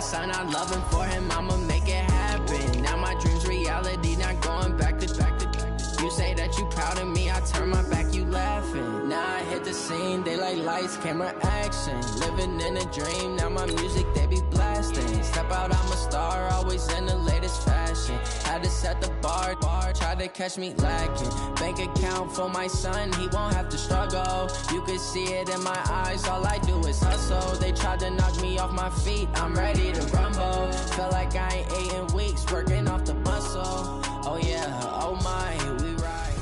son, I love him for him, I'ma make it happen. Now my dream's reality, not going back to back to back. You say that you proud of me, I turn my back, you laughing. Now I hit the scene, they like lights, camera, action. Living in a dream, now my music, they be blasting. Step out, I'm a star, always in the latest fashion. Had to set the bar, try to catch me lacking. Bank account for my son, he won't have to struggle. You can see it in my eyes, all I do is hustle. They tried to knock me off my feet, I'm ready to rumble. Felt like I ain't ate in weeks, working off the muscle. Oh yeah, oh my, we ride.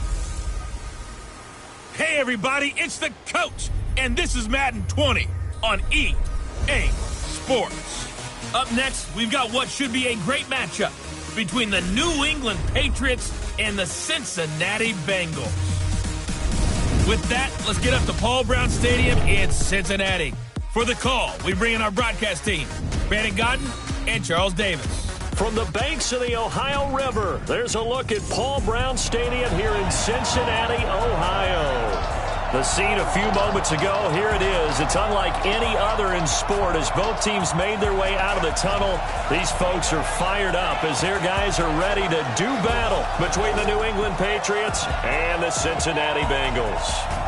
Hey everybody, it's the coach, and this is Madden 20 on EA Sports. Up next, we've got what should be a great matchup between the New England Patriots and the Cincinnati Bengals. With that, let's get up to Paul Brown Stadium in Cincinnati. For the call, we bring in our broadcast team, Brandon Godden and Charles Davis. From the banks of the Ohio River, there's a look at Paul Brown Stadium here in Cincinnati, Ohio. The scene a few moments ago, here it is. It's unlike any other in sport as both teams made their way out of the tunnel. These folks are fired up as their guys are ready to do battle between the New England Patriots and the Cincinnati Bengals.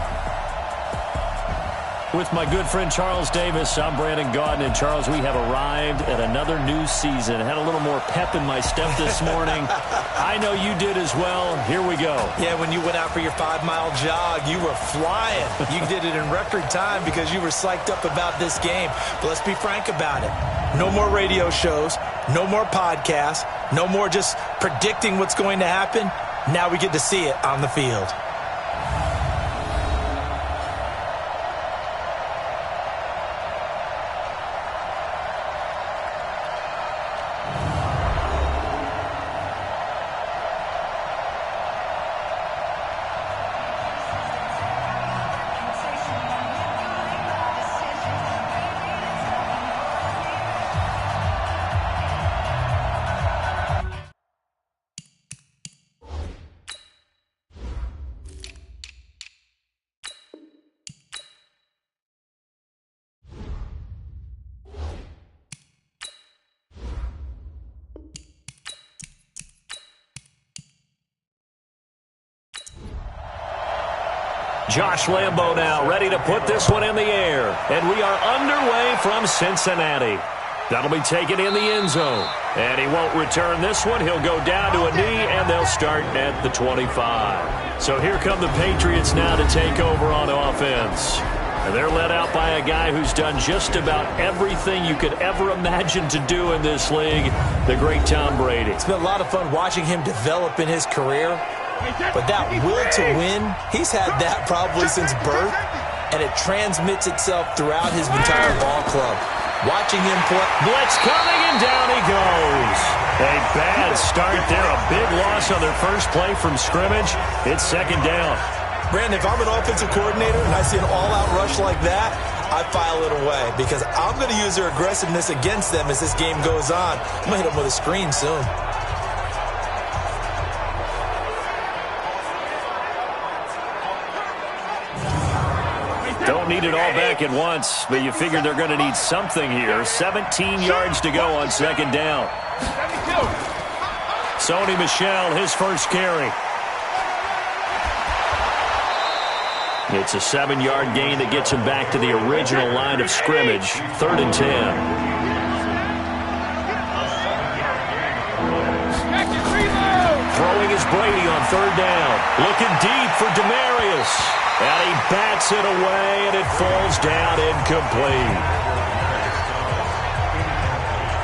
With my good friend Charles Davis, I'm Brandon Godden. And Charles, we have arrived at another new season. Had a little more pep in my step this morning. I know you did as well. Here we go. Yeah, when you went out for your 5-mile jog, you were flying. You did it in record time because you were psyched up about this game. But let's be frank about it. No more radio shows, no more podcasts, no more just predicting what's going to happen. Now we get to see it on the field. Josh Lambo now ready to put this one in the air. And we are underway from Cincinnati. That'll be taken in the end zone. And he won't return this one. He'll go down to a knee, and they'll start at the 25. So here come the Patriots now to take over on offense. And they're led out by a guy who's done just about everything you could ever imagine to do in this league, the great Tom Brady. It's been a lot of fun watching him develop in his career. But that will to win, he's had that probably since birth, and it transmits itself throughout his entire ball club. Watching him play. Blitz coming, and down he goes. A bad start there, a big loss on their first play from scrimmage. It's second down. Brandon, if I'm an offensive coordinator and I see an all-out rush like that, I file it away because I'm going to use their aggressiveness against them as this game goes on. I'm going to hit them with a screen soon. Don't need it all back at once, but you figure they're going to need something here. 17 yards to go on second down. Sony Michel, his first carry. It's a 7-yard gain that gets him back to the original line of scrimmage. 3rd and 10. Throwing is Brady on 3rd down. Looking deep for Demarius. And he bats it away, and it falls down incomplete.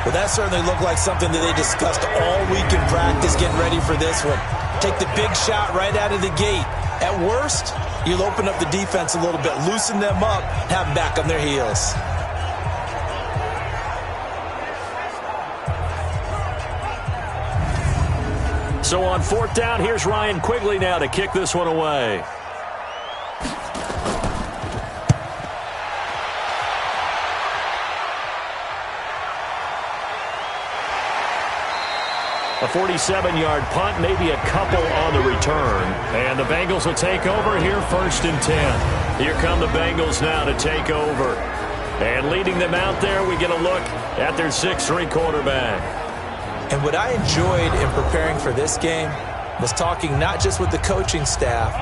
Well, that certainly looked like something that they discussed all week in practice getting ready for this one. Take the big shot right out of the gate. At worst, you'll open up the defense a little bit, loosen them up, have them back on their heels. So on 4th down, here's Ryan Quigley now to kick this one away. A 47-yard punt, maybe a couple on the return. And the Bengals will take over here 1st and 10. Here come the Bengals now to take over. And leading them out there, we get a look at their 6'3" quarterback. And what I enjoyed in preparing for this game was talking not just with the coaching staff,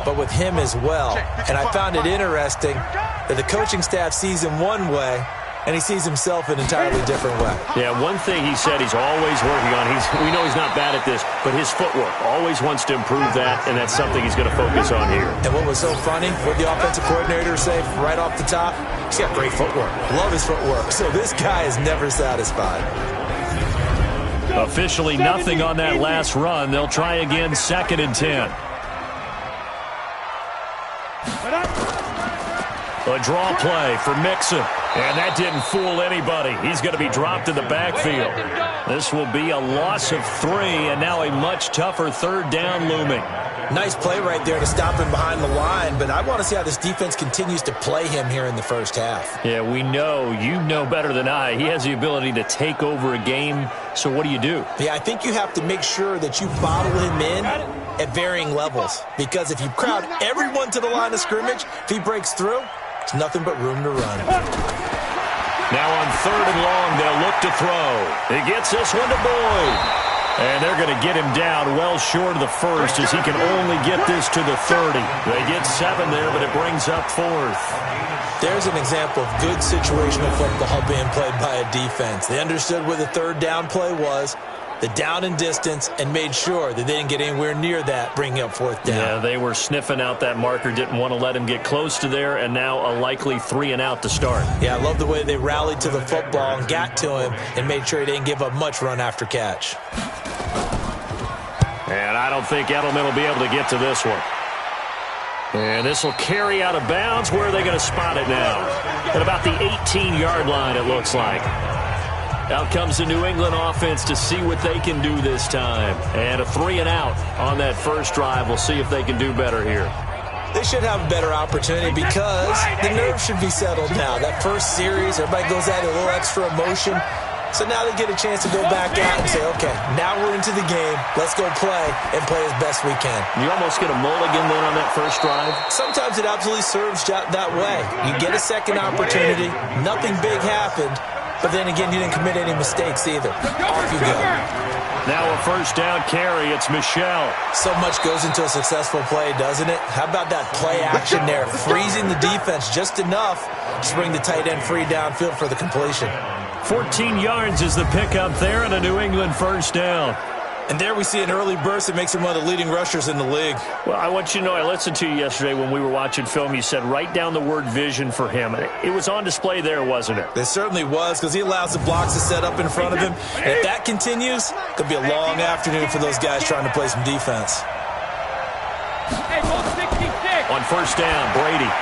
but with him as well. And I found it interesting that the coaching staff sees him one way, and he sees himself an entirely different way. Yeah, one thing he said he's always working on, we know he's not bad at this, but his footwork, always wants to improve that, and that's something he's going to focus on here. And what was so funny, what the offensive coordinator say right off the top, he's got great footwork. Love his footwork. So this guy is never satisfied. Officially nothing on that last run. They'll try again, 2nd and 10. A draw play for Mixon. And that didn't fool anybody. He's going to be dropped in the backfield. This will be a loss of 3, and now a much tougher 3rd down looming. Nice play right there to stop him behind the line, but I want to see how this defense continues to play him here in the first half. Yeah, we know. You know better than I. He has the ability to take over a game, so what do you do? Yeah, I think you have to make sure that you bottle him in at varying levels, because if you crowd everyone to the line of scrimmage, if he breaks through, it's nothing but room to run. Now on 3rd and long, they'll look to throw. He gets this one to Boyd. And they're going to get him down well short of the 1st as he can only get this to the 30. They get 7 there, but it brings up 4th. There's an example of good situational football being played by a defense. They understood where the 3rd down play was, the down and distance, and made sure that they didn't get anywhere near that, bringing up 4th down. Yeah, they were sniffing out that marker, didn't want to let him get close to there, and now a likely 3 and out to start. Yeah, I love the way they rallied to the football and got to him and made sure he didn't give up much run after catch. And I don't think Edelman will be able to get to this one. And this will carry out of bounds. Where are they going to spot it now? At about the 18-yard line, it looks like. Out comes the New England offense to see what they can do this time. And a 3 and out on that first drive. We'll see if they can do better here. They should have a better opportunity because the nerves should be settled now. That first series, everybody goes at it a little extra emotion. So now they get a chance to go back out and say, okay, now we're into the game. Let's go play and play as best we can. You almost get a mulligan then on that first drive? Sometimes it absolutely serves that way. You get a second opportunity. Nothing big happened. But then again, you didn't commit any mistakes either. Off you go. Now a 1st down carry. It's Michel. So much goes into a successful play, doesn't it? How about that play action there? Freezing the defense just enough to bring the tight end free downfield for the completion. 14 yards is the pickup there and a New England 1st down. And there we see an early burst that makes him one of the leading rushers in the league. Well, I want you to know, I listened to you yesterday when we were watching film. You said write down the word vision for him. It was on display there, wasn't it? It certainly was, because he allows the blocks to set up in front of him. And if that continues, it could be a long afternoon for those guys trying to play some defense. On 1st down, Brady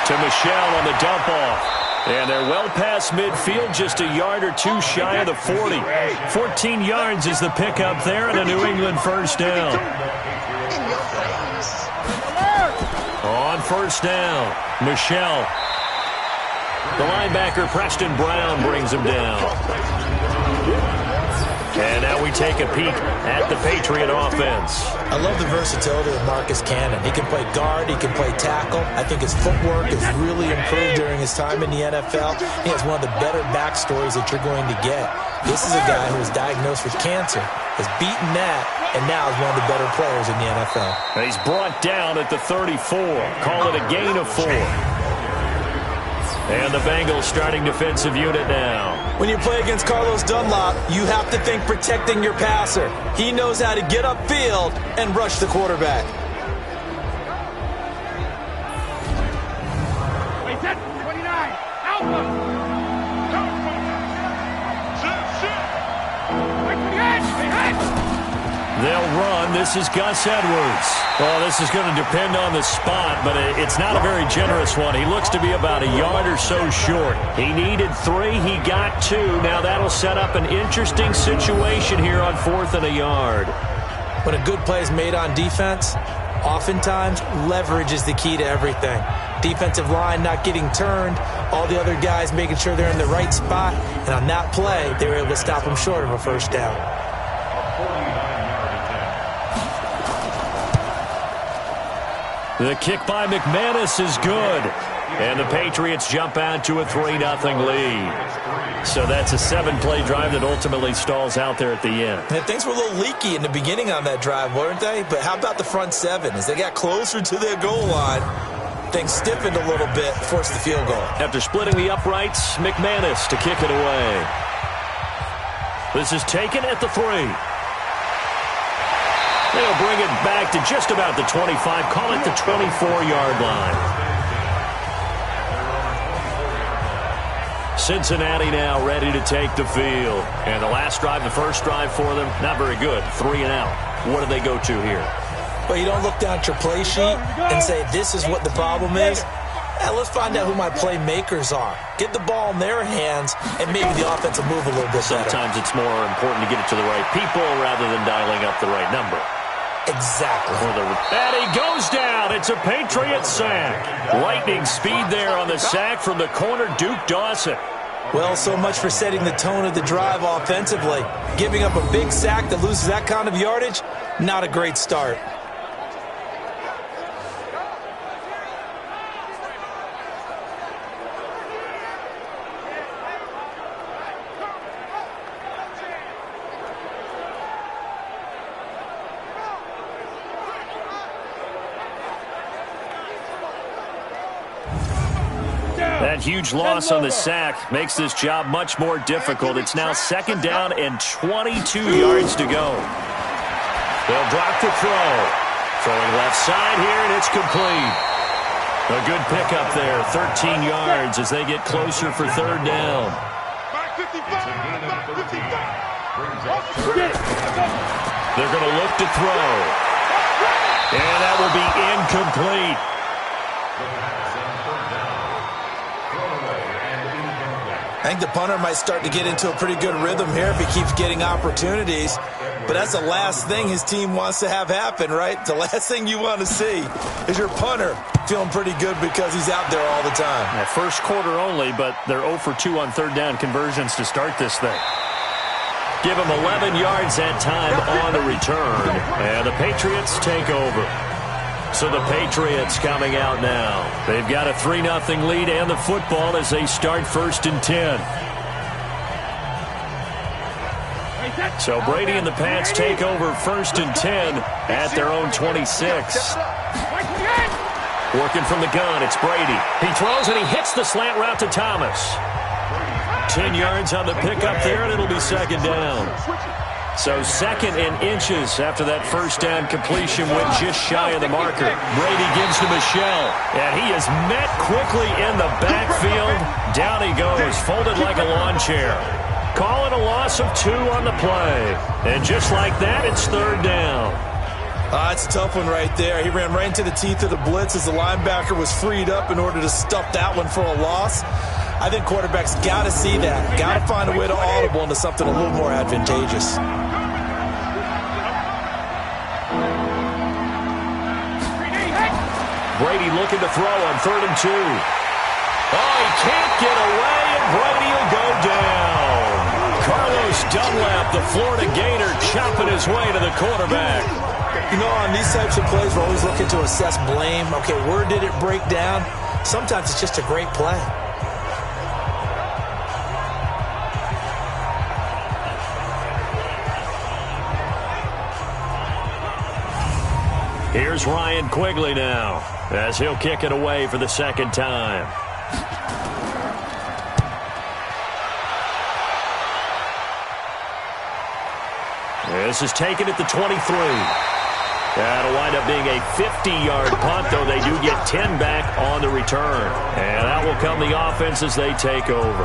to Michel on the dump off. And they're well past midfield, just a yard or 2 shy of the 40. 14 yards is the pickup there, and a New England 1st down. On 1st down, Michel. The linebacker, Preston Brown, brings him down. And now we take a peek at the Patriot offense. I love the versatility of Marcus Cannon. He can play guard, he can play tackle. I think his footwork has really improved during his time in the NFL. He has one of the better backstories that you're going to get. This is a guy who was diagnosed with cancer, has beaten that, and now is one of the better players in the NFL. And he's brought down at the 34. Call it a gain of 4. And the Bengals starting defensive unit now. When you play against Carlos Dunlop, you have to think protecting your passer. He knows how to get upfield and rush the quarterback. Wait, that's 29. Alpha. They'll run. This is Gus Edwards. Well, this is going to depend on the spot, but it's not a very generous one. He looks to be about a yard or so short. He needed 3. He got 2. Now that'll set up an interesting situation here on 4th and a yard. When a good play is made on defense, oftentimes leverage is the key to everything. Defensive line not getting turned, all the other guys making sure they're in the right spot, and on that play, they were able to stop him short of a 1st down. The kick by McManus is good. And the Patriots jump out to a 3-0 lead. So that's a 7-play drive that ultimately stalls out there at the end. And things were a little leaky in the beginning on that drive, weren't they? But how about the front seven? As they got closer to their goal line, things stiffened a little bit, forced the field goal. After splitting the uprights, McManus to kick it away. This is taken at the 3. They'll bring it back to just about the 25, call it the 24-yard line. Cincinnati now ready to take the field. And the last drive, the first drive for them, not very good. 3 and out. What do they go to here? Well, you don't look down at your play sheet and say, this is what the problem is. Let's find out who my playmakers are. Get the ball in their hands, and maybe the offense will move a little bit better. Sometimes it's more important to get it to the right people rather than dialing up the right number. Exactly. And he goes down. It's a Patriot sack. Lightning speed there on the sack from the corner, Duke Dawson. Well, so much for setting the tone of the drive offensively. Giving up a big sack that loses that kind of yardage, not a great start. That huge loss on the sack makes this job much more difficult. It's now 2nd down and 22 yards to go. They'll drop the throw. Throwing left side here, and it's complete. A good pickup there, 13 yards as they get closer for 3rd down. They're going to look to throw. And that will be incomplete. I think the punter might start to get into a pretty good rhythm here if he keeps getting opportunities. But that's the last thing his team wants to have happen, right? The last thing you want to see is your punter feeling pretty good because he's out there all the time. Yeah, first quarter only, but they're 0 for 2 on 3rd down conversions to start this thing. Give them 11 yards that time on the return. And the Patriots take over. So the Patriots coming out now. They've got a 3-0 lead and the football as they start 1st and 10. So Brady and the Pats take over 1st and 10 at their own 26. Working from the gun, it's Brady. He throws and he hits the slant route to Thomas. 10 yards on the pickup there, and it'll be 2nd down. So 2nd and inches after that 1st down completion went just shy of the marker. Brady gives to Michel, and he is met quickly in the backfield. Down he goes, folded like a lawn chair. Call it a loss of 2 on the play. And just like that, it's 3rd down. It's a tough one right there. He ran right into the teeth of the blitz as the linebacker was freed up in order to stuff that one for a loss. I think quarterbacks got to see that. Got to find a way to audible into something a little more advantageous. Brady looking to throw on 3rd and 2. Oh, he can't get away, and Brady will go down. Carlos Dunlap, the Florida Gator, chopping his way to the quarterback. You know, on these types of plays, we're always looking to assess blame. Okay, where did it break down? Sometimes it's just a great play. Here's Ryan Quigley now as he'll kick it away for the 2nd time. This is taken at the 23. That'll wind up being a 50-yard punt, though they do get 10 back on the return. And that will come the offense as they take over.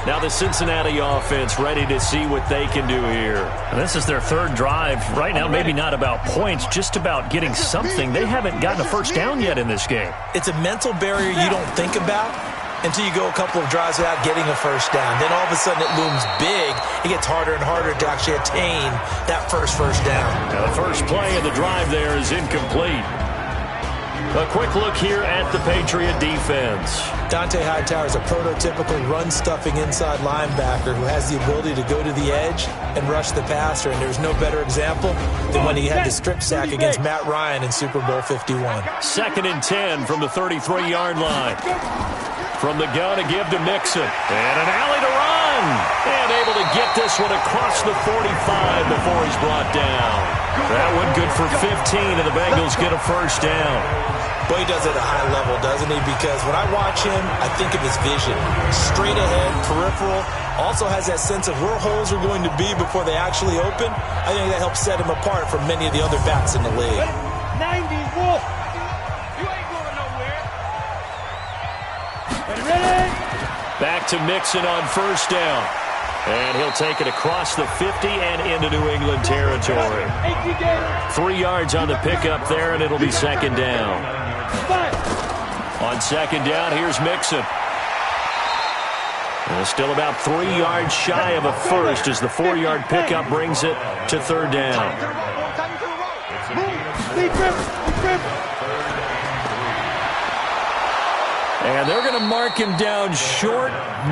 Now the Cincinnati offense ready to see what they can do here. And this is their 3rd drive. Right now, maybe not about points, just about getting something. They haven't gotten a 1st down yet in this game. It's a mental barrier you don't think about until you go a couple of drives without getting a 1st down. Then all of a sudden it looms big. It gets harder and harder to actually attain that first down. Now the first play of the drive there is incomplete. A quick look here at the Patriot defense. Dante Hightower is a prototypical run-stuffing inside linebacker who has the ability to go to the edge and rush the passer, and there's no better example than when he had the strip sack against Matt Ryan in Super Bowl 51. 2nd and 10 from the 33-yard line. From the gun, a give to Mixon. And an alley to run. And able to get this one across the 45 before he's brought down. That one good for 15, and the Bengals get a first down. But he does it at a high level, doesn't he? Because when I watch him, I think of his vision. Straight ahead, peripheral. Also has that sense of where holes are going to be before they actually open. I think that helps set him apart from many of the other backs in the league. 90 Wolf. You ain't going nowhere. Ready? Back to Mixon on first down. And he'll take it across the 50 and into New England territory. 3 yards on the pickup there, and it'll be second down. On second down, here's Mixon. And still about 3 yards shy of a first as the 4-yard pickup brings it to third down. And they're going to mark him down short,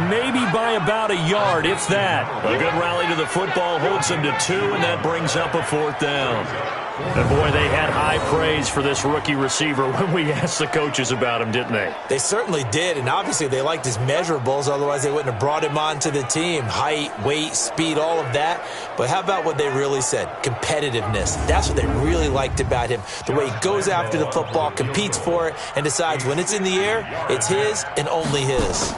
maybe by about a yard, if that. A good rally to the football holds him to 2, and that brings up a 4th down. And boy, they had high praise for this rookie receiver when we asked the coaches about him, didn't they? They certainly did, and obviously they liked his measurables, otherwise they wouldn't have brought him onto the team. Height, weight, speed, all of that. But how about what they really said? Competitiveness. That's what they really liked about him. The way he goes after the football, competes for it, and decides when it's in the air, it's his and only his.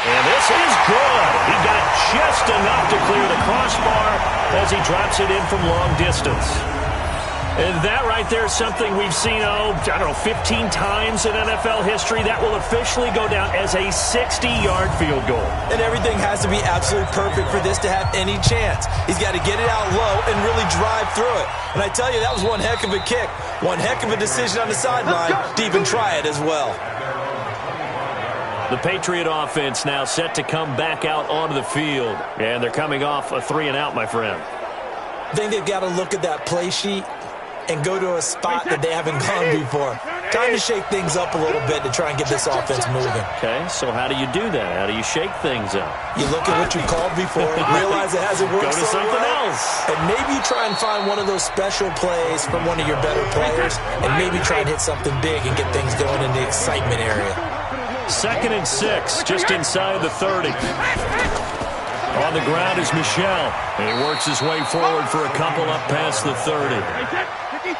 And this is good. He got just enough to clear the crossbar as he drops it in from long distance. And that right there is something we've seen, 15 times in NFL history. That will officially go down as a 60-yard field goal. And everything has to be absolutely perfect for this to have any chance. He's got to get it out low and really drive through it. And I tell you, that was one heck of a kick. One heck of a decision on the sideline to even try it as well. The Patriot offense now set to come back out onto the field. And they're coming off a 3-and-out, my friend. I think they've got to look at that play sheet and go to a spot that they haven't gone before. Time to shake things up a little bit to try and get this offense moving. Okay, so how do you do that? How do you shake things up? You look at what you called before, realize it hasn't worked Go to something else. And maybe you try and find one of those special plays from one of your better players, and maybe try and hit something big and get things going in the excitement area. 2nd and 6, just inside the 30. On the ground is Michel. And he works his way forward for a couple up past the 30. 53!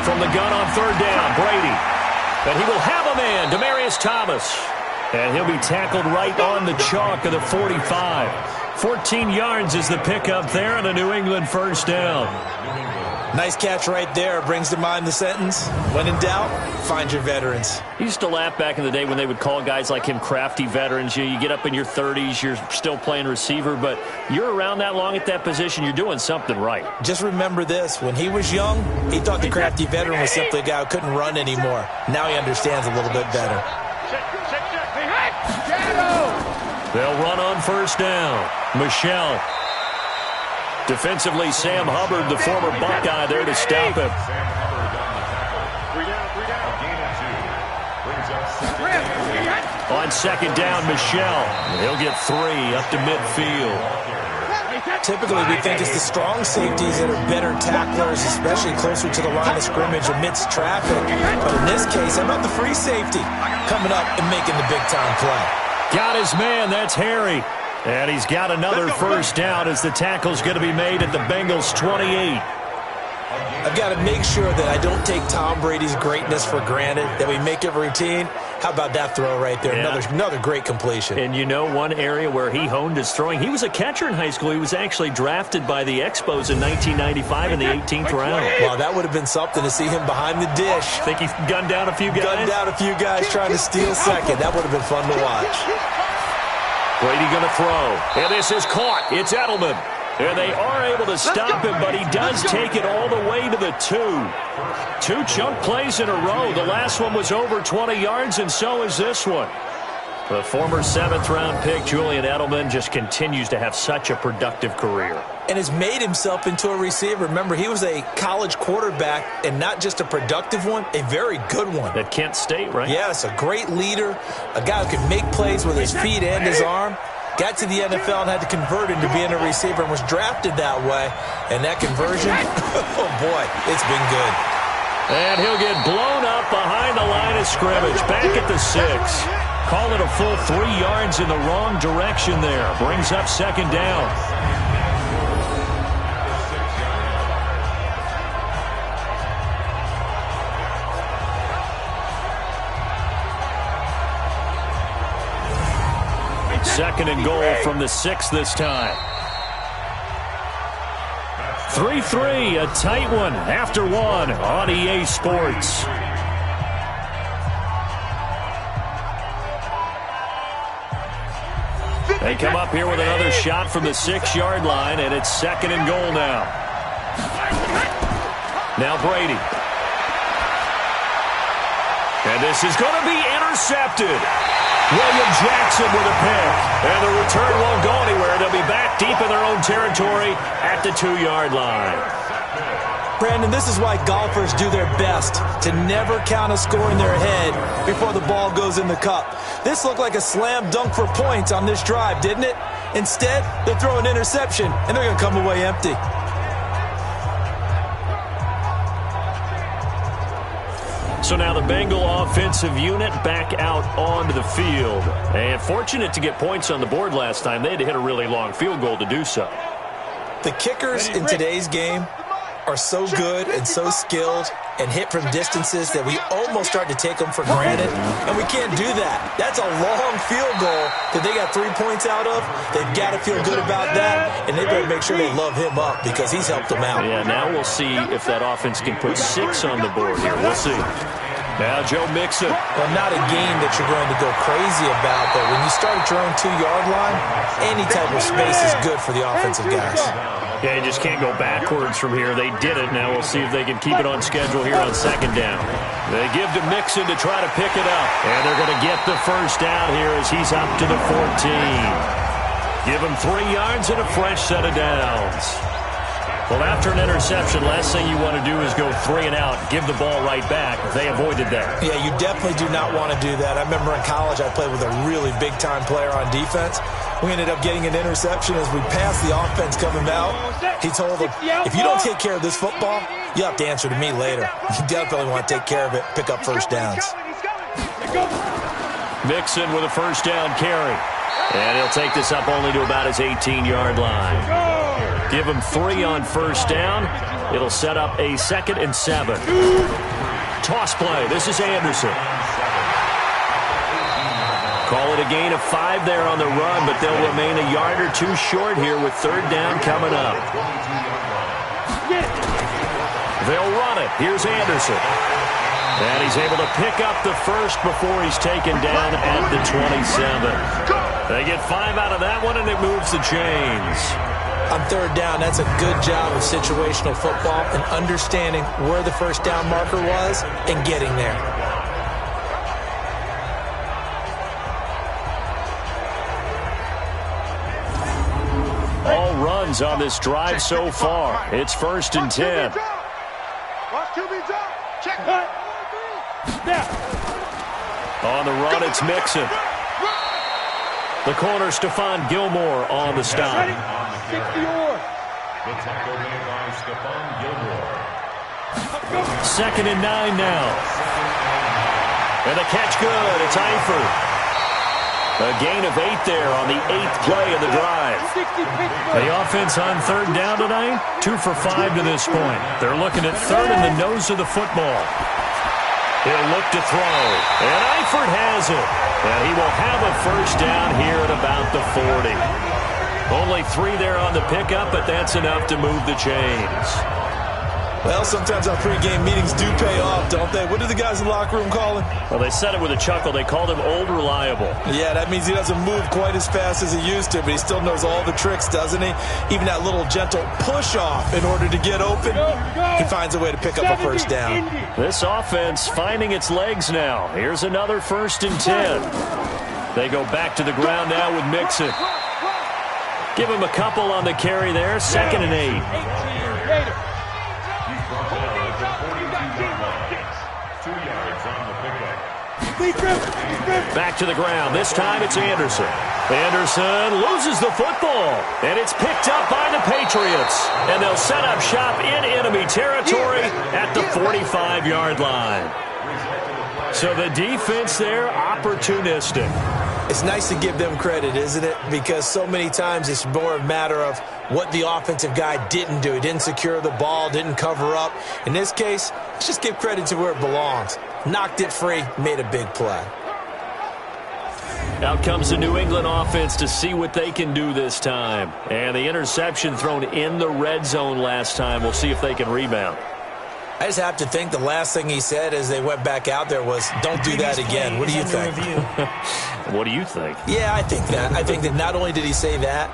From the gun on third down, Brady. And he will have a man, Demaryius Thomas. And he'll be tackled right on the chalk of the 45. 14 yards is the pickup there and a New England first down. Nice catch right there. Brings to mind the sentence, when in doubt, find your veterans. I used to laugh back in the day when they would call guys like him crafty veterans. You get up in your 30s, you're still playing receiver, but you're around that long at that position, you're doing something right. Just remember this. When he was young, he thought the crafty veteran was simply a guy who couldn't run anymore. Now he understands a little bit better. They'll run on first down. Michel. Defensively, Sam Hubbard, the former Buckeye, there to stop him. On second down, Michel. He'll get 3 up to midfield. Typically, we think it's the strong safeties that are better tacklers, especially closer to the line of scrimmage amidst traffic. But in this case, how about the free safety coming up and making the big-time play? Got his man, that's Harry. And he's got another first down as the tackle's going to be made at the Bengals' 28. I've got to make sure that I don't take Tom Brady's greatness for granted, that we make it routine. How about that throw right there? Yeah. Another great completion. And you know one area where he honed his throwing? He was a catcher in high school. He was actually drafted by the Expos in 1995 in the 18th round. Wow, that would have been something to see him behind the dish. Think he gunned down a few guys? Gunned down a few guys trying to steal second. That would have been fun to watch. Brady going to throw. And this is caught. It's Edelman. And they are able to stop him, but he does take it all the way to the 2. 2 chunk plays in a row. The last one was over 20 yards, and so is this one. The former 7th-round pick, Julian Edelman, just continues to have such a productive career. And has made himself into a receiver. Remember, he was a college quarterback, and not just a productive one, a very good one. At Kent State, right? Yes, a great leader, a guy who can make plays with his feet and his arm. Got to the NFL and had to convert into being a receiver and was drafted that way. And that conversion, oh boy, it's been good. And he'll get blown up behind the line of scrimmage, back at the 6. Call it a full 3 yards in the wrong direction there. Brings up 2nd down. Second and goal from the 6 this time. 3-3, a tight one after 1 on EA Sports. They come up here with another shot from the 6-yard line, and it's 2nd and goal now. Now Brady. And this is going to be intercepted. William Jackson with a pick. And the return won't go anywhere. They'll be back deep in their own territory at the 2-yard line. Brandon, this is why golfers do their best to never count a score in their head before the ball goes in the cup. This looked like a slam dunk for points on this drive, didn't it? Instead, they throw an interception, and they're going to come away empty. So now the Bengal offensive unit back out onto the field. And fortunate to get points on the board last time. They had to hit a really long field goal to do so. The kickers in today's game are so good and so skilled and hit from distances that we almost start to take them for granted, and we can't do that. That's a long field goal that they got 3 points out of. They've got to feel good about that, and they better make sure they love him up because he's helped them out. Yeah, now we'll see if that offense can put 6 on the board here. We'll see. Now Joe Mixon. Well, not a game that you're going to go crazy about, but when you start at your own 2-yard line, any type of space is good for the offensive guys. Yeah, you just can't go backwards from here. They did it. Now we'll see if they can keep it on schedule here on 2nd down. They give to Mixon to try to pick it up. And they're going to get the first down here as he's up to the 14. Give him 3 yards and a fresh set of downs. Well, after an interception, last thing you want to do is go 3 and out, give the ball right back. They avoided that. Yeah, you definitely do not want to do that. I remember in college I played with a really big-time player on defense. We ended up getting an interception as we passed the offense coming out. He told him, if you don't take care of this football, you have to answer to me later. You definitely want to take care of it, pick up first downs. Mixon with a first down carry. And he'll take this up only to about his 18-yard line. Give him 3 on first down. It'll set up a 2nd and 7. Toss play. This is Anderson. Call it a gain of 5 there on the run, but they'll remain a yard or 2 short here with 3rd down coming up. They'll run it. Here's Anderson. And he's able to pick up the first before he's taken down at the 27. They get 5 out of that one, and it moves the chains. On 3rd down, that's a good job of situational football and understanding where the first down marker was and getting there. All runs on this drive so far. It's 1st and 10. On the run, it's Mixon. The corner, Stephon Gilmore on the stop. Second and 9 now. And the catch good. It's Eifert. A gain of 8 there on the 8th play of the drive. The offense on 3rd down tonight, 2 for 5 to this point. They're looking at 3rd in the nose of the football. He'll look to throw. And Eifert has it. And he will have a first down here at about the 40. Only 3 there on the pickup, but that's enough to move the chains. Well, sometimes our pregame meetings do pay off, don't they? What do the guys in the locker room call him? Well, they said it with a chuckle. They called him Old Reliable. Yeah, that means he doesn't move quite as fast as he used to, but he still knows all the tricks, doesn't he? Even that little gentle push-off in order to get open, he finds a way to pick up a first down. This offense finding its legs now. Here's another 1st and 10. They go back to the ground now with Mixon. Give him a couple on the carry there. 2nd and 8. Back to the ground. This time it's Anderson. Anderson loses the football, and it's picked up by the Patriots. And they'll set up shop in enemy territory at the 45-yard line. So the defense there, opportunistic. It's nice to give them credit, isn't it? Because so many times it's more a matter of what the offensive guy didn't do. He didn't secure the ball, didn't cover up. In this case, let's just give credit to where it belongs. Knocked it free, made a big play. Out comes the New England offense to see what they can do this time. And the interception thrown in the red zone last time. We'll see if they can rebound. I just have to think the last thing he said as they went back out there was, don't do that again. What do you think? What do you think? Yeah, I think that. I think that not only did he say that,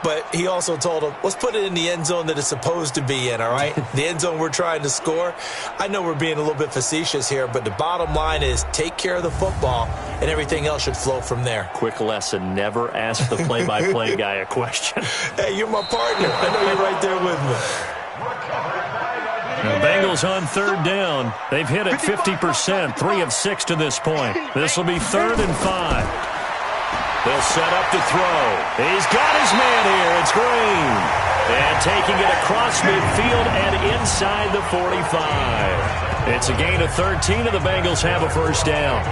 but he also told him, let's put it in the end zone that it's supposed to be in, all right? The end zone we're trying to score. I know we're being a little bit facetious here, but the bottom line is take care of the football, and everything else should flow from there. Quick lesson, never ask the play-by-play guy a question. Hey, you're my partner. I know you're right there with me. The Bengals on 3rd down. They've hit it 50%, 3 of 6 to this point. This will be 3rd and 5. They'll set up to throw. He's got his man here. It's Green. And taking it across midfield and inside the 45. It's a gain of 13, and the Bengals have a first down.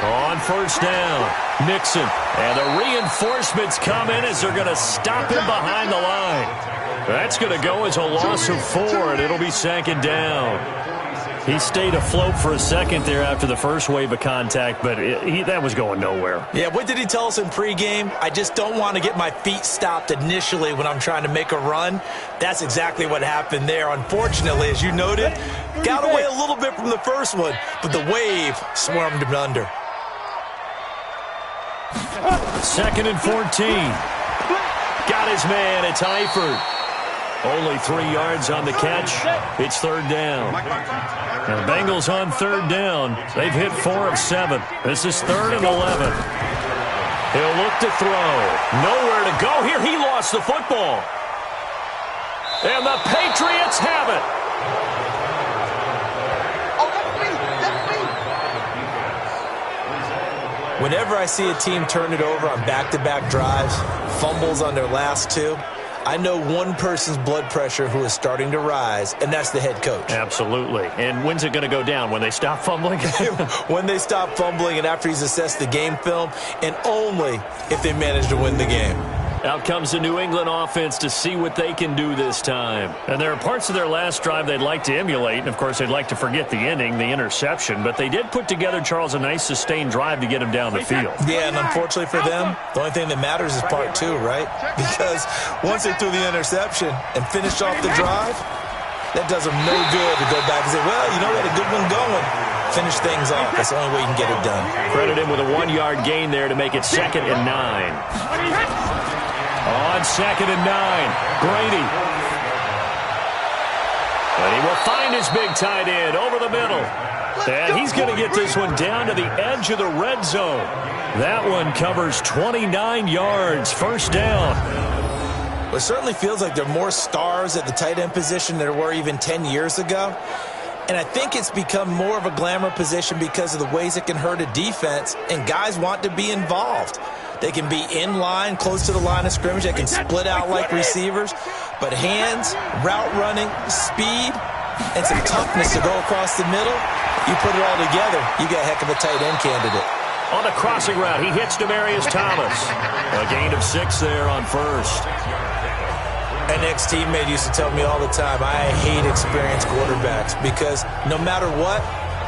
On 1st down, Mixon. And the reinforcements come in as they're going to stop him behind the line. That's going to go as a loss of 4, and it'll be 2nd down. He stayed afloat for a second there after the first wave of contact, but that was going nowhere. Yeah, what did he tell us in pregame? I just don't want to get my feet stopped initially when I'm trying to make a run. That's exactly what happened there. Unfortunately, as you noted, got away a little bit from the first one, but the wave swarmed him under. 2nd and 14. Got his man. It's Eifert. Only 3 yards on the catch. It's 3rd down. And the Bengals on 3rd down. They've hit 4 of 7. This is 3rd and 11. He'll look to throw. Nowhere to go here. He lost the football. And the Patriots have it. Whenever I see a team turn it over on back-to-back drives, fumbles on their last 2, I know one person's blood pressure who is starting to rise, and that's the head coach. Absolutely. And when's it going to go down? When they stop fumbling? When they stop fumbling and after he's assessed the game film, and only if they manage to win the game. Out comes the New England offense to see what they can do this time. And there are parts of their last drive they'd like to emulate. And, of course, they'd like to forget the ending, the interception. But they did put together, Charles, a nice sustained drive to get him down the field. Yeah, and unfortunately for them, the only thing that matters is part 2, right? Because once they threw the interception and finished off the drive, that does them no good to go back and say, well, you know, we had a good one going. Finish things off. That's the only way you can get it done. Credit him with a 1-yard gain there to make it 2nd and 9. On 2nd and 9, Grady. And he will find his big tight end over the middle. And he's going to get this one down to the edge of the red zone. That one covers 29 yards. First down. Well, it certainly feels like there are more stars at the tight end position than there were even 10 years ago. And I think it's become more of a glamour position because of the ways it can hurt a defense, and guys want to be involved. They can be in line, close to the line of scrimmage. They can split out like receivers. But hands, route running, speed, and some toughness to go across the middle, you put it all together, you got a heck of a tight end candidate. On the crossing route, he hits Demaryius Thomas. A gain of 6 there on first. An ex-teammate used to tell me all the time, I hate experienced quarterbacks because no matter what,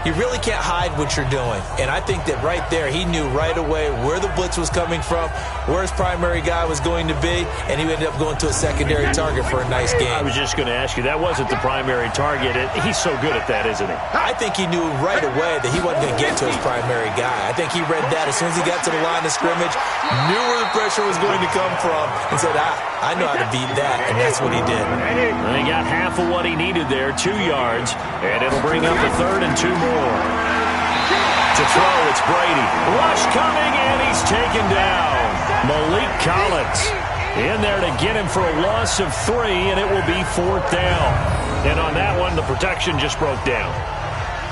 You really can't hide what you're doing. And I think that right there, he knew right away where the blitz was coming from, where his primary guy was going to be, and he ended up going to a secondary target for a nice game. I was just going to ask you, that wasn't the primary target. He's so good at that, isn't he? I think he knew right away that he wasn't going to get to his primary guy. I think he read that as soon as he got to the line of scrimmage, knew where the pressure was going to come from, and said, I know how to beat that, and that's what he did. And he got half of what he needed there, 2 yards, and it'll bring up a 3rd and 2 more. To throw, it's Brady. Rush coming, and he's taken down. Malik Collins in there to get him for a loss of 3, and it will be 4th down. And on that one, the protection just broke down.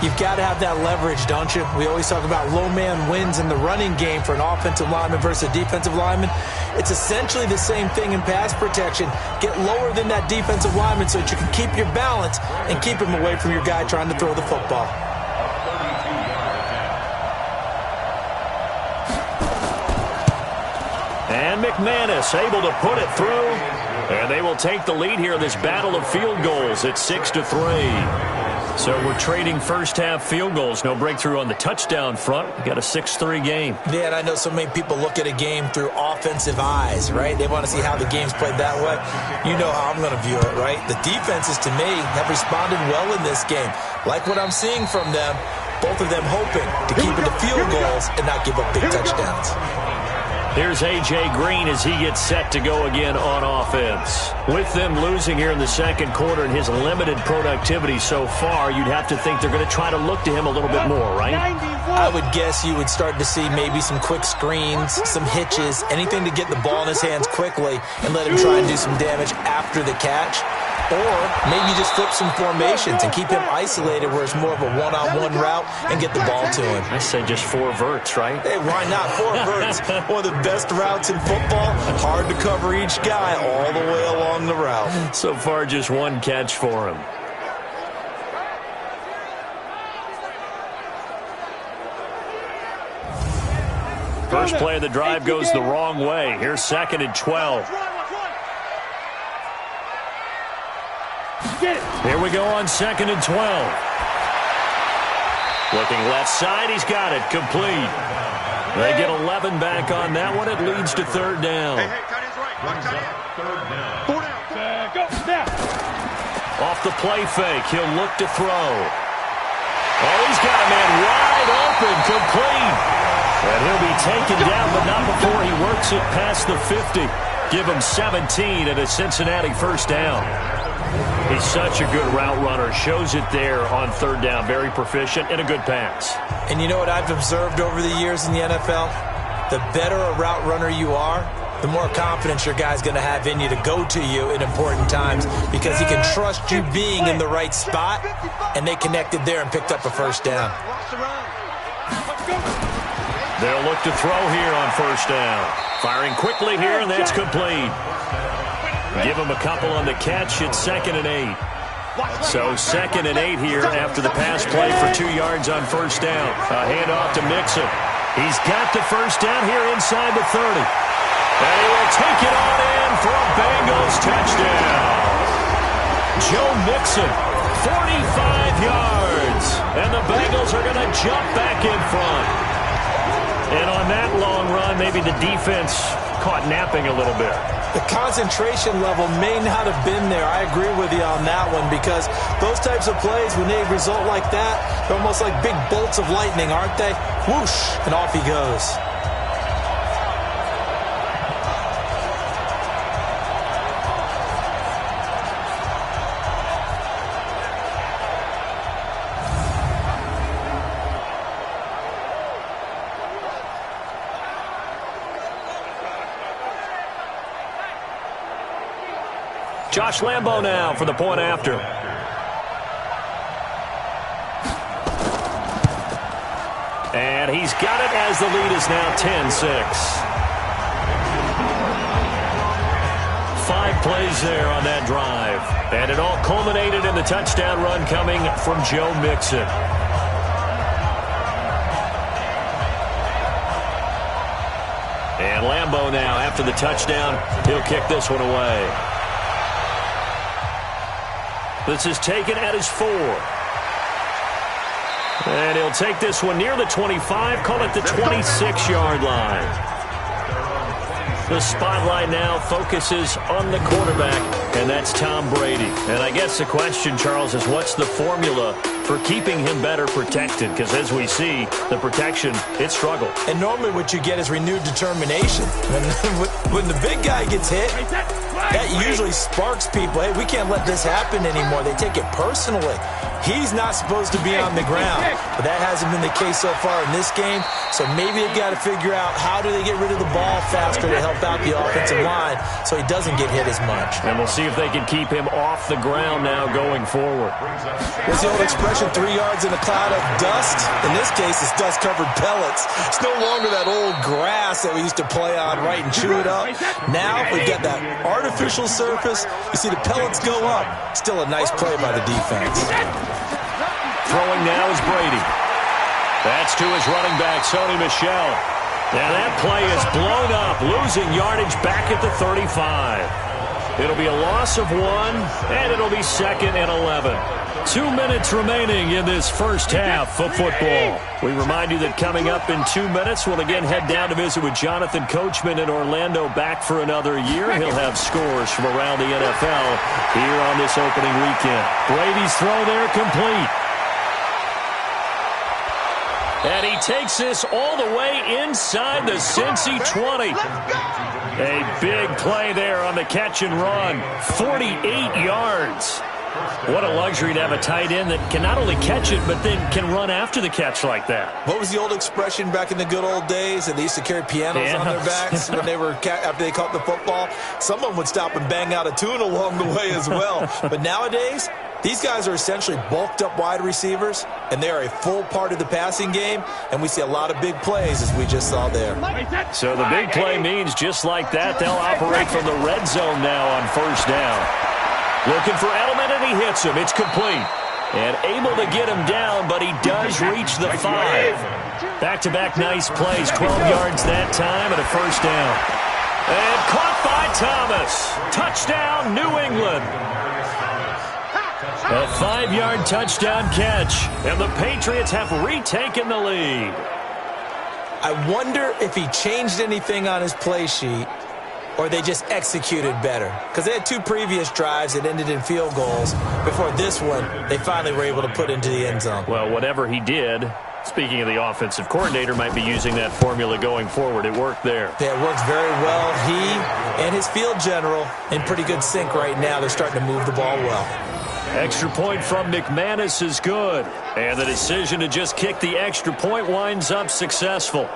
You've got to have that leverage, don't you? We always talk about low man wins in the running game for an offensive lineman versus a defensive lineman. It's essentially the same thing in pass protection. Get lower than that defensive lineman so that you can keep your balance and keep him away from your guy trying to throw the football. And McManus able to put it through. And they will take the lead here in this battle of field goals at 6-3. So we're trading first-half field goals. No breakthrough on the touchdown front. We got a 6-3 game. Yeah, and I know so many people look at a game through offensive eyes, right? They want to see how the game's played that way. You know how I'm going to view it, right? The defenses, to me, have responded well in this game. Like what I'm seeing from them, both of them hoping to keep it to field goals and not give up big touchdowns. Here's A.J. Green as he gets set to go again on offense. With them losing here in the second quarter and his limited productivity so far, you'd have to think they're going to try to look to him a little bit more, right? I would guess you would start to see maybe some quick screens, some hitches, anything to get the ball in his hands quickly and let him try and do some damage after the catch. Or maybe just flip some formations and keep him isolated where it's more of a one-on-one route and get the ball to him. I say just 4 verts, right? Hey, why not 4 verts? One of the best routes in football. Hard to cover each guy all the way along the route. So far, just 1 catch for him. First play of the drive goes the wrong way. Here's 2nd and 12. Here we go on 2nd and 12. Looking left side, he's got it, complete. They get 11 back on that one. It leads to 3rd down. Hey, tight end's right. Watch tight end. 4 down. Go. Now. Off the play fake, he'll look to throw. Oh, he's got a man wide open, complete. And he'll be taken down, but not before he works it past the 50. Give him 17 at a Cincinnati 1st down. He's such a good route runner. Shows it there on 3rd down. Very proficient and a good pass. And you know what I've observed over the years in the NFL? The better a route runner you are, the more confidence your guy's going to have in you to go to you in important times because he can trust you being in the right spot, and they connected there and picked up a 1st down. They'll look to throw here on 1st down. Firing quickly here, and that's complete. Give him a couple on the catch. It's 2nd and 8. So 2nd and 8 here after the pass play for 2 yards on 1st down. A handoff to Mixon. He's got the 1st down here inside the 30. And he will take it on in for a Bengals touchdown. Joe Mixon, 45 yards. And the Bengals are going to jump back in front. And on that long run, maybe the defense caught napping a little bit. The concentration level may not have been there. I agree with you on that one because those types of plays, when they result like that, they're almost like big bolts of lightning, aren't they? Whoosh, and off he goes. Josh Lambo now for the point after. And he's got it as the lead is now 10-6. 5 plays there on that drive. And it all culminated in the touchdown run coming from Joe Mixon. And Lambo now, after the touchdown, he'll kick this one away. This is taken at his 4. And he'll take this one near the 25, call it the 26-yard line. The spotlight now focuses on the quarterback, and that's Tom Brady. And I guess the question, Charles, is what's the formula for keeping him better protected? Because as we see, the protection, it struggled. And normally what you get is renewed determination. When the big guy gets hit, that usually sparks people. Hey, we can't let this happen anymore. They take it personally. He's not supposed to be on the ground, but that hasn't been the case so far in this game. So maybe they've got to figure out how do they get rid of the ball faster to help out the offensive line so he doesn't get hit as much. And we'll see if they can keep him off the ground now going forward. What's the old expression, 3 yards in a cloud of dust? In this case, it's dust-covered pellets. It's no longer that old grass that we used to play on, right, and chew it up. Now we've got that artificial surface. You see the pellets go up. Still a nice play by the defense. Throwing now is Brady. That's to his running back, Sony Michel. Now that play is blown up, losing yardage back at the 35. It'll be a loss of 1, and it'll be 2nd and 11. 2 minutes remaining in this first half of football. We remind you that coming up in 2 minutes, we'll again head down to visit with Jonathan Coachman in Orlando, back for another year. He'll have scores from around the NFL here on this opening weekend. Brady's throw there complete. And he takes this all the way inside the Cincy 20. A big play there on the catch and run. 48 yards. What a luxury to have a tight end that can not only catch it, but then can run after the catch like that. What was the old expression back in the good old days? And they used to carry pianos on their backs when they were after they caught the football. Someone would stop and bang out a tune along the way as well. But nowadays, these guys are essentially bulked up wide receivers, and they are a full part of the passing game, and we see a lot of big plays as we just saw there. So the big play means just like that, they'll operate from the red zone now on first down. Looking for Edelman, and he hits him. It's complete. And able to get him down, but he does reach the 5. Back-to-back nice plays, 12 yards that time, and a first down. And caught by Thomas. Touchdown, New England. A 5-yard touchdown catch, and the Patriots have retaken the lead. I wonder if he changed anything on his play sheet, or they just executed better. Because they had 2 previous drives that ended in field goals. Before this one, they finally were able to put into the end zone. Well, whatever he did, speaking of the offensive coordinator, might be using that formula going forward. It worked there. Yeah, it works very well. He and his field general in pretty good sync right now. They're starting to move the ball well. Extra point from McManus is good. And the decision to just kick the extra point winds up successful.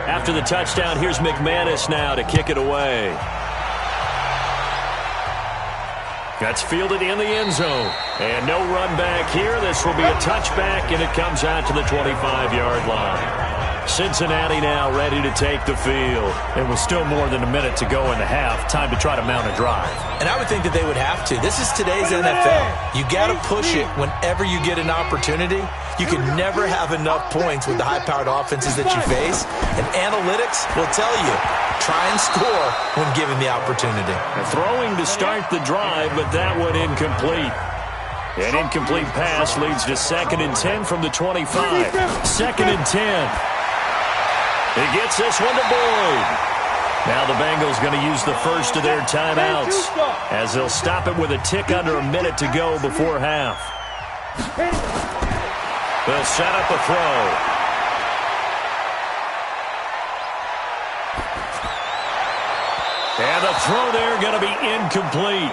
After the touchdown, here's McManus now to kick it away. That's fielded in the end zone. And no run back here. This will be a touchback, and it comes out to the 25-yard line. Cincinnati now ready to take the field. It was still more than a minute to go in the half. Time to try to mount a drive. And I would think that they would have to. This is today's NFL. You got to push it whenever you get an opportunity. You can never have enough points with the high-powered offenses that you face. And analytics will tell you, try and score when given the opportunity. Throwing to start the drive, but that one incomplete. An incomplete pass leads to 2nd and 10 from the 25. 2nd and 10. He gets this one to Boyd. Now the Bengals going to use the first of their timeouts as they'll stop it with a tick under a minute to go before half. They'll set up a throw. And the throw there going to be incomplete.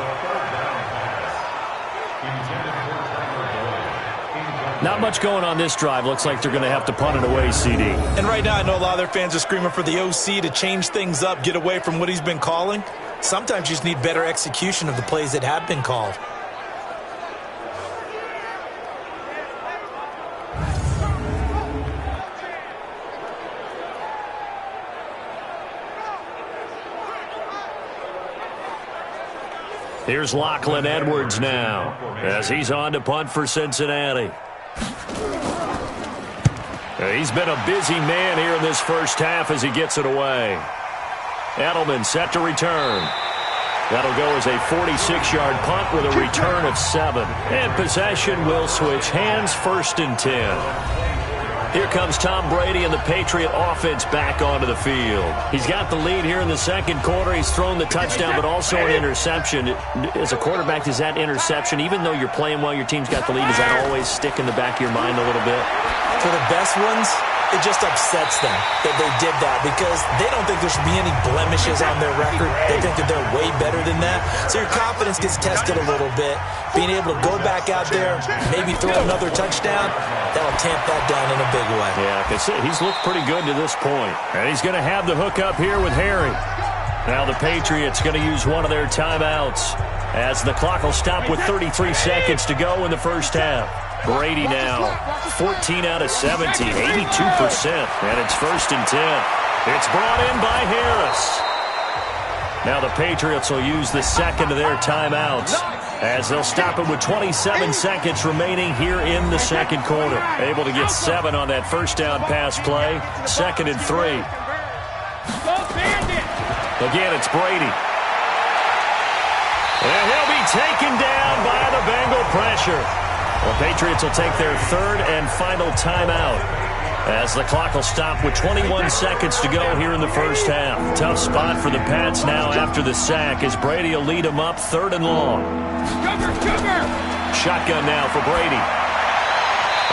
Not much going on this drive. Looks like they're going to have to punt it away, CD. And right now I know a lot of their fans are screaming for the OC to change things up, get away from what he's been calling. Sometimes you just need better execution of the plays that have been called. Here's Lachlan Edwards now as he's on to punt for Cincinnati. He's been a busy man here in this first half as he gets it away. Edelman set to return. That'll go as a 46-yard punt with a return of 7. And possession will switch hands, 1st and 10. Here comes Tom Brady and the Patriot offense back onto the field. He's got the lead here in the second quarter. He's thrown the touchdown, but also an interception. As a quarterback, does that interception, even though you're playing well, your team's got the lead, does that always stick in the back of your mind a little bit? For the best ones, it just upsets them that they did that because they don't think there should be any blemishes on their record. They think that they're way better than that. So your confidence gets tested a little bit. Being able to go back out there, maybe throw another touchdown, that'll tamp that down in a big way. Yeah, he's looked pretty good to this point. And he's going to have the hook up here with Harry. Now the Patriots going to use one of their timeouts as the clock will stop with 33 seconds to go in the first half. Brady now, 14 out of 70, 82%. And it's 1st and 10. It's brought in by Harris. Now the Patriots will use the second of their timeouts as they'll stop it with 27 seconds remaining here in the second quarter. Able to get 7 on that first down pass play. 2nd and 3. Again, it's Brady. And he'll be taken down by the Bengal pressure. The Patriots will take their 3rd and final timeout as the clock will stop with 21 seconds to go here in the first half. Tough spot for the Pats now after the sack as Brady will lead them up 3rd and long. Shotgun now for Brady.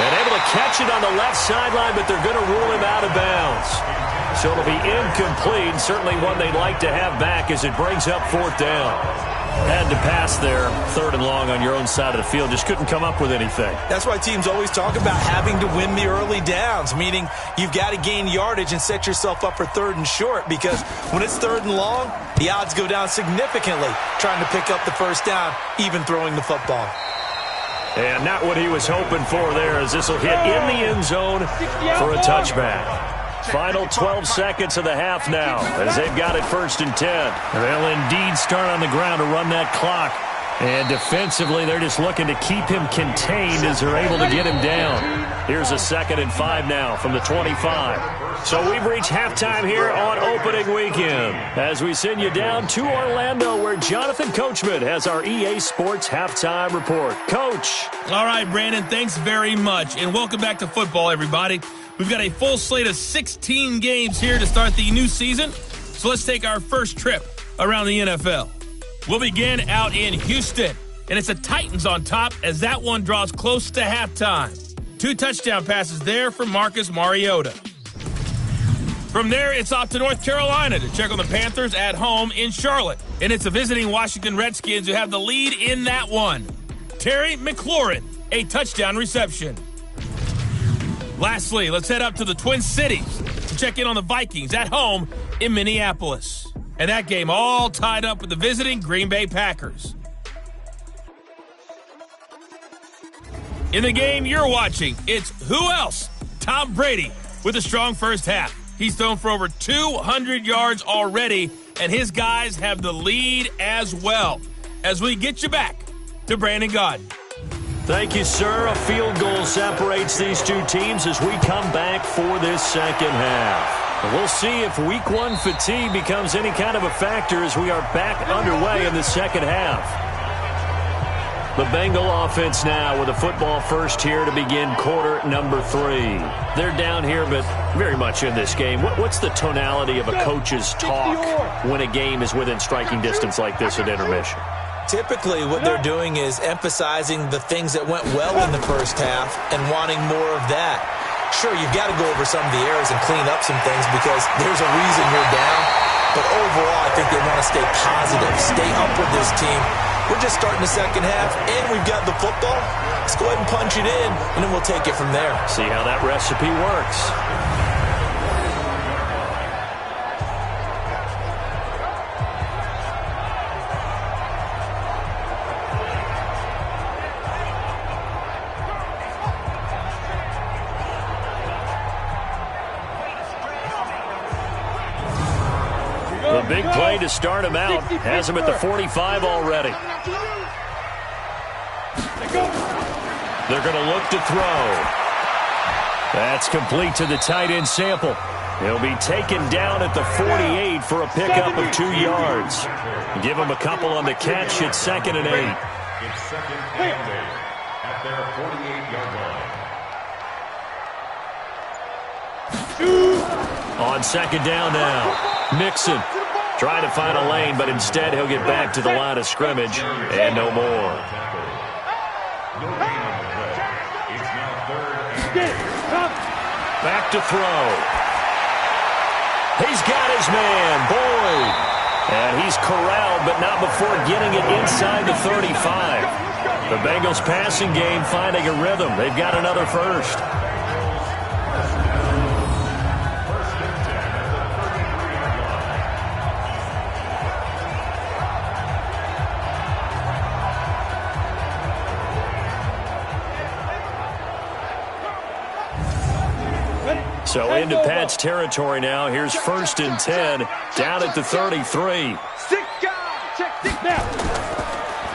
And able to catch it on the left sideline, but they're going to rule him out of bounds. So it'll be incomplete, certainly one they'd like to have back as it brings up 4th down. Had to pass there, 3rd and long on your own side of the field. Just couldn't come up with anything. That's why teams always talk about having to win the early downs, meaning you've got to gain yardage and set yourself up for 3rd and short because when it's 3rd and long, the odds go down significantly trying to pick up the first down, even throwing the football. And not what he was hoping for there as this will hit in the end zone for a touchback. Final 12 seconds of the half now as they've got it 1st and 10. They'll indeed start on the ground to run that clock. And defensively, they're just looking to keep him contained as they're able to get him down. Here's a 2nd and 5 now from the 25. So we've reached halftime here on opening weekend as we send you down to Orlando where Jonathan Coachman has our EA Sports halftime report. Coach. All right, Brandon, thanks very much. And welcome back to football, everybody. We've got a full slate of 16 games here to start the new season. So let's take our first trip around the NFL. We'll begin out in Houston, and it's the Titans on top as that one draws close to halftime. 2 touchdown passes there from Marcus Mariota. From there, it's off to North Carolina to check on the Panthers at home in Charlotte. And it's the visiting Washington Redskins who have the lead in that one. Terry McLaurin, a touchdown reception. Lastly, let's head up to the Twin Cities to check in on the Vikings at home in Minneapolis. And that game all tied up with the visiting Green Bay Packers. In the game you're watching, it's who else? Tom Brady with a strong first half. He's thrown for over 200 yards already, and his guys have the lead as well. As we get you back to Brandon Gaudin. Thank you, sir. A field goal separates these two teams as we come back for this second half. We'll see if week 1 fatigue becomes any kind of a factor as we are back underway in the second half. The Bengal offense now with a football first here to begin quarter number 3. They're down here, but very much in this game. What's the tonality of a coach's talk when a game is within striking distance like this at intermission? Typically, what they're doing is emphasizing the things that went well in the first half and wanting more of that. Sure, you've got to go over some of the errors and clean up some things because there's a reason you're down. But overall, I think they want to stay positive, stay up with this team. We're just starting the second half, and we've got the football. Let's go ahead and punch it in, and then we'll take it from there. See how that recipe works. The big play to start him out has him at the 45 already. They're going to look to throw. That's complete to the tight end Sample. He'll be taken down at the 48 for a pickup of 2 yards. Give him a couple on the catch. It's 2nd and 8. It's 2nd and 8 at their 48-yard line. On 2nd down now, Mixon trying to find a lane, but instead he'll get back to the line of scrimmage and no more. Back to throw. He's got his man, Boyd. And he's corralled, but not before getting it inside the 35. The Bengals passing game finding a rhythm. They've got another first. So into Pat's territory now. Here's 1st and 10 down at the 33.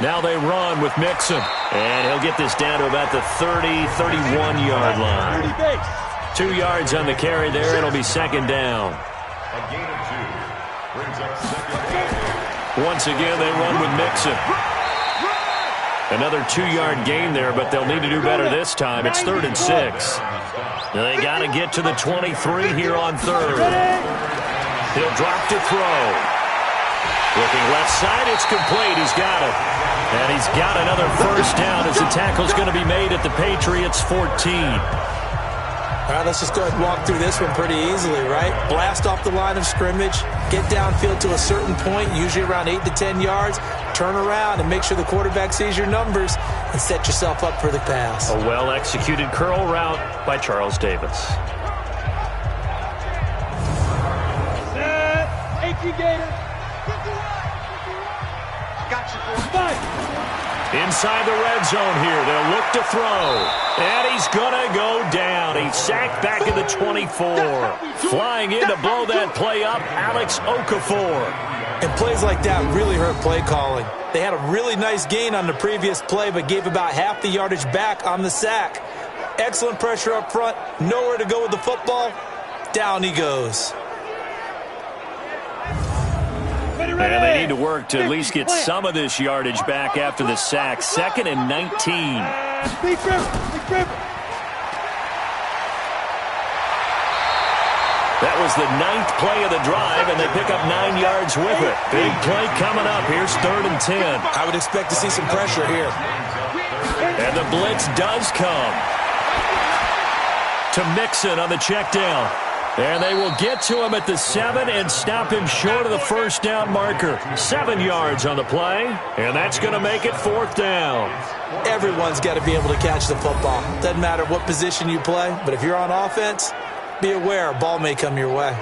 Now they run with Mixon. And he'll get this down to about the 30, 31-yard line. 2 yards on the carry there. It'll be 2nd down. A gain of 2 brings up 2nd. Once again, they run with Mixon. Another 2-yard gain there, but they'll need to do better this time. It's 3rd and 6. They got to get to the 23 here on 3rd. He'll drop to throw. Looking left side, it's complete. He's got it. And he's got another first down as the tackle's going to be made at the Patriots' 14. All right, let's just go ahead and walk through this one pretty easily, right? Blast off the line of scrimmage, get downfield to a certain point, usually around 8 to 10 yards, turn around and make sure the quarterback sees your numbers and set yourself up for the pass. A well-executed curl route by Charles Davis. Inside the red zone here. They'll look to throw. And he's going to go down. He's sacked back at the 24. Flying in to blow that play up, Alex Okafor. And plays like that really hurt play calling. They had a really nice gain on the previous play, but gave about half the yardage back on the sack. Excellent pressure up front. Nowhere to go with the football. Down he goes. And they need to work to at least get some of this yardage back after the sack. 2nd and 19. That was the 9th play of the drive, and they pick up 9 yards with it. Big play coming up. Here's 3rd and 10. I would expect to see some pressure here. And the blitz does come to Mixon on the check down. And they will get to him at the 7 and stop him short of the first down marker. 7 yards on the play, and that's going to make it 4th down. Everyone's got to be able to catch the football. Doesn't matter what position you play, but if you're on offense, be aware a ball may come your way.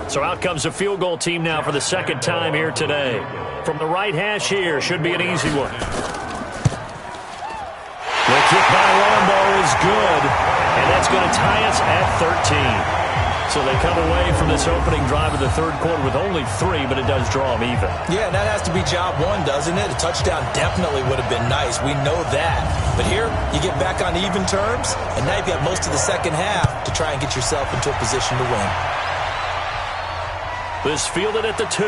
So out comes a field goal team now for the 2nd time here today. From the right hash here, should be an easy one. The kick by Rambo is good, and that's going to tie us at 13. So they come away from this opening drive of the 3rd quarter with only 3, but it does draw them even. Yeah, that has to be job 1, doesn't it? A touchdown definitely would have been nice. We know that. But here, you get back on even terms, and now you've got most of the second half to try and get yourself into a position to win. This fielded at the 2.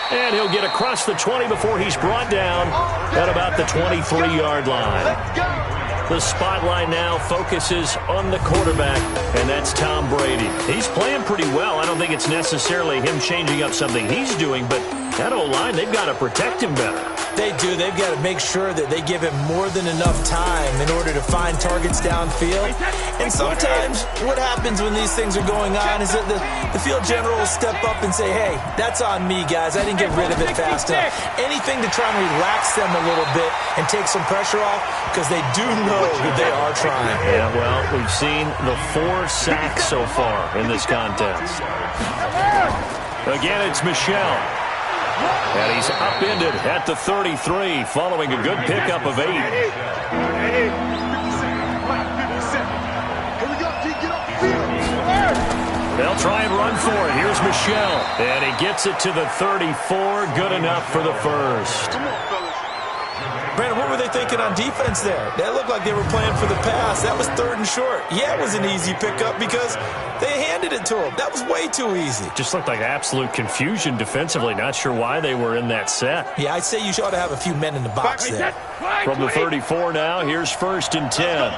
And he'll get across the 20 before he's brought down at about the 23-yard line. The spotlight now focuses on the quarterback, and that's Tom Brady. He's playing pretty well. I don't think it's necessarily him changing up something he's doing, but that O-line, they've got to protect him better. They do. They've got to make sure that they give him more than enough time in order to find targets downfield. And sometimes what happens when these things are going on is that the field general will step up and say, hey, that's on me, guys. I didn't get rid of it fast enough. Anything to try and relax them a little bit and take some pressure off because they do know that they are trying. Yeah, well, we've seen the 4 sacks so far in this contest. Again, it's Michel. And he's upended at the 33 following a good pickup of 8. They'll try and run going for it. Here's Michelle. And he gets it to the 34. Good enough for the first. Brandon, what were they thinking on defense there? That looked like they were playing for the pass. That was 3rd and short. Yeah, it was an easy pickup because they handed it to him. That was way too easy. Just looked like absolute confusion defensively. Not sure why they were in that set. Yeah, I'd say you ought to have a few men in the box there. From the 34 now, here's 1st and 10.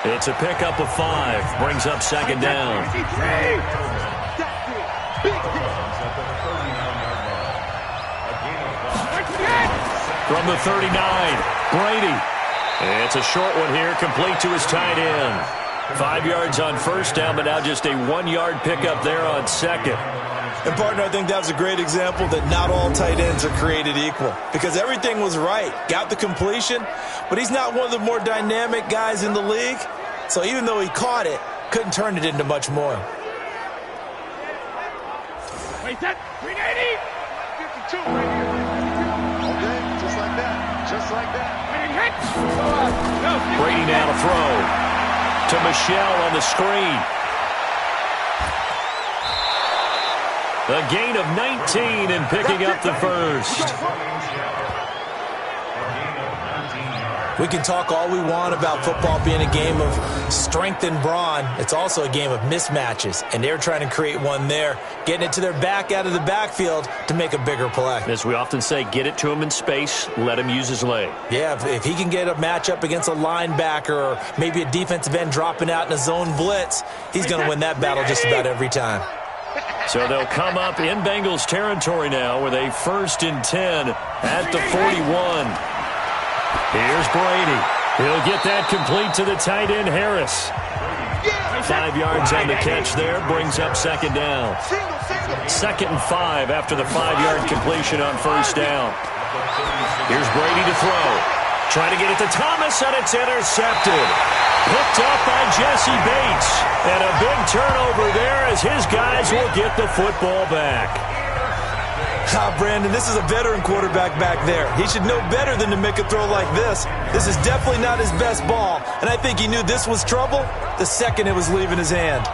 It's a pickup of 5. Brings up 2nd down. From the 39, Brady. It's a short one here, complete to his tight end. 5 yards on 1st down, but now just a 1-yard pickup there on 2nd. And, partner, I think that was a great example that not all tight ends are created equal because everything was right. Got the completion, but he's not one of the more dynamic guys in the league. So even though he caught it, couldn't turn it into much more. Wait, that 380. 52 right here. Okay, just like that. Just like that. Brady now to throw to Michelle on the screen. A gain of 19 and picking up the first. We can talk all we want about football being a game of strength and brawn. It's also a game of mismatches, and they're trying to create one there, getting it to their back out of the backfield to make a bigger play. As we often say, get it to him in space, let him use his leg. Yeah, if he can get a matchup against a linebacker or maybe a defensive end dropping out in a zone blitz, he's going to win that battle just about every time. So they'll come up in Bengals territory now with a 1st and 10 at the 41. Here's Brady. He'll get that complete to the tight end, Harris. 5 yards on the catch there, brings up 2nd down. 2nd and 5 after the 5-yard completion on 1st down. Here's Brady to throw. Trying to get it to Thomas, and it's intercepted. Picked up by Jesse Bates. And a big turnover there as his guys will get the football back. Brandon, this is a veteran quarterback back there. He should know better than to make a throw like this. This is definitely not his best ball, and I think he knew this was trouble the second it was leaving his hand.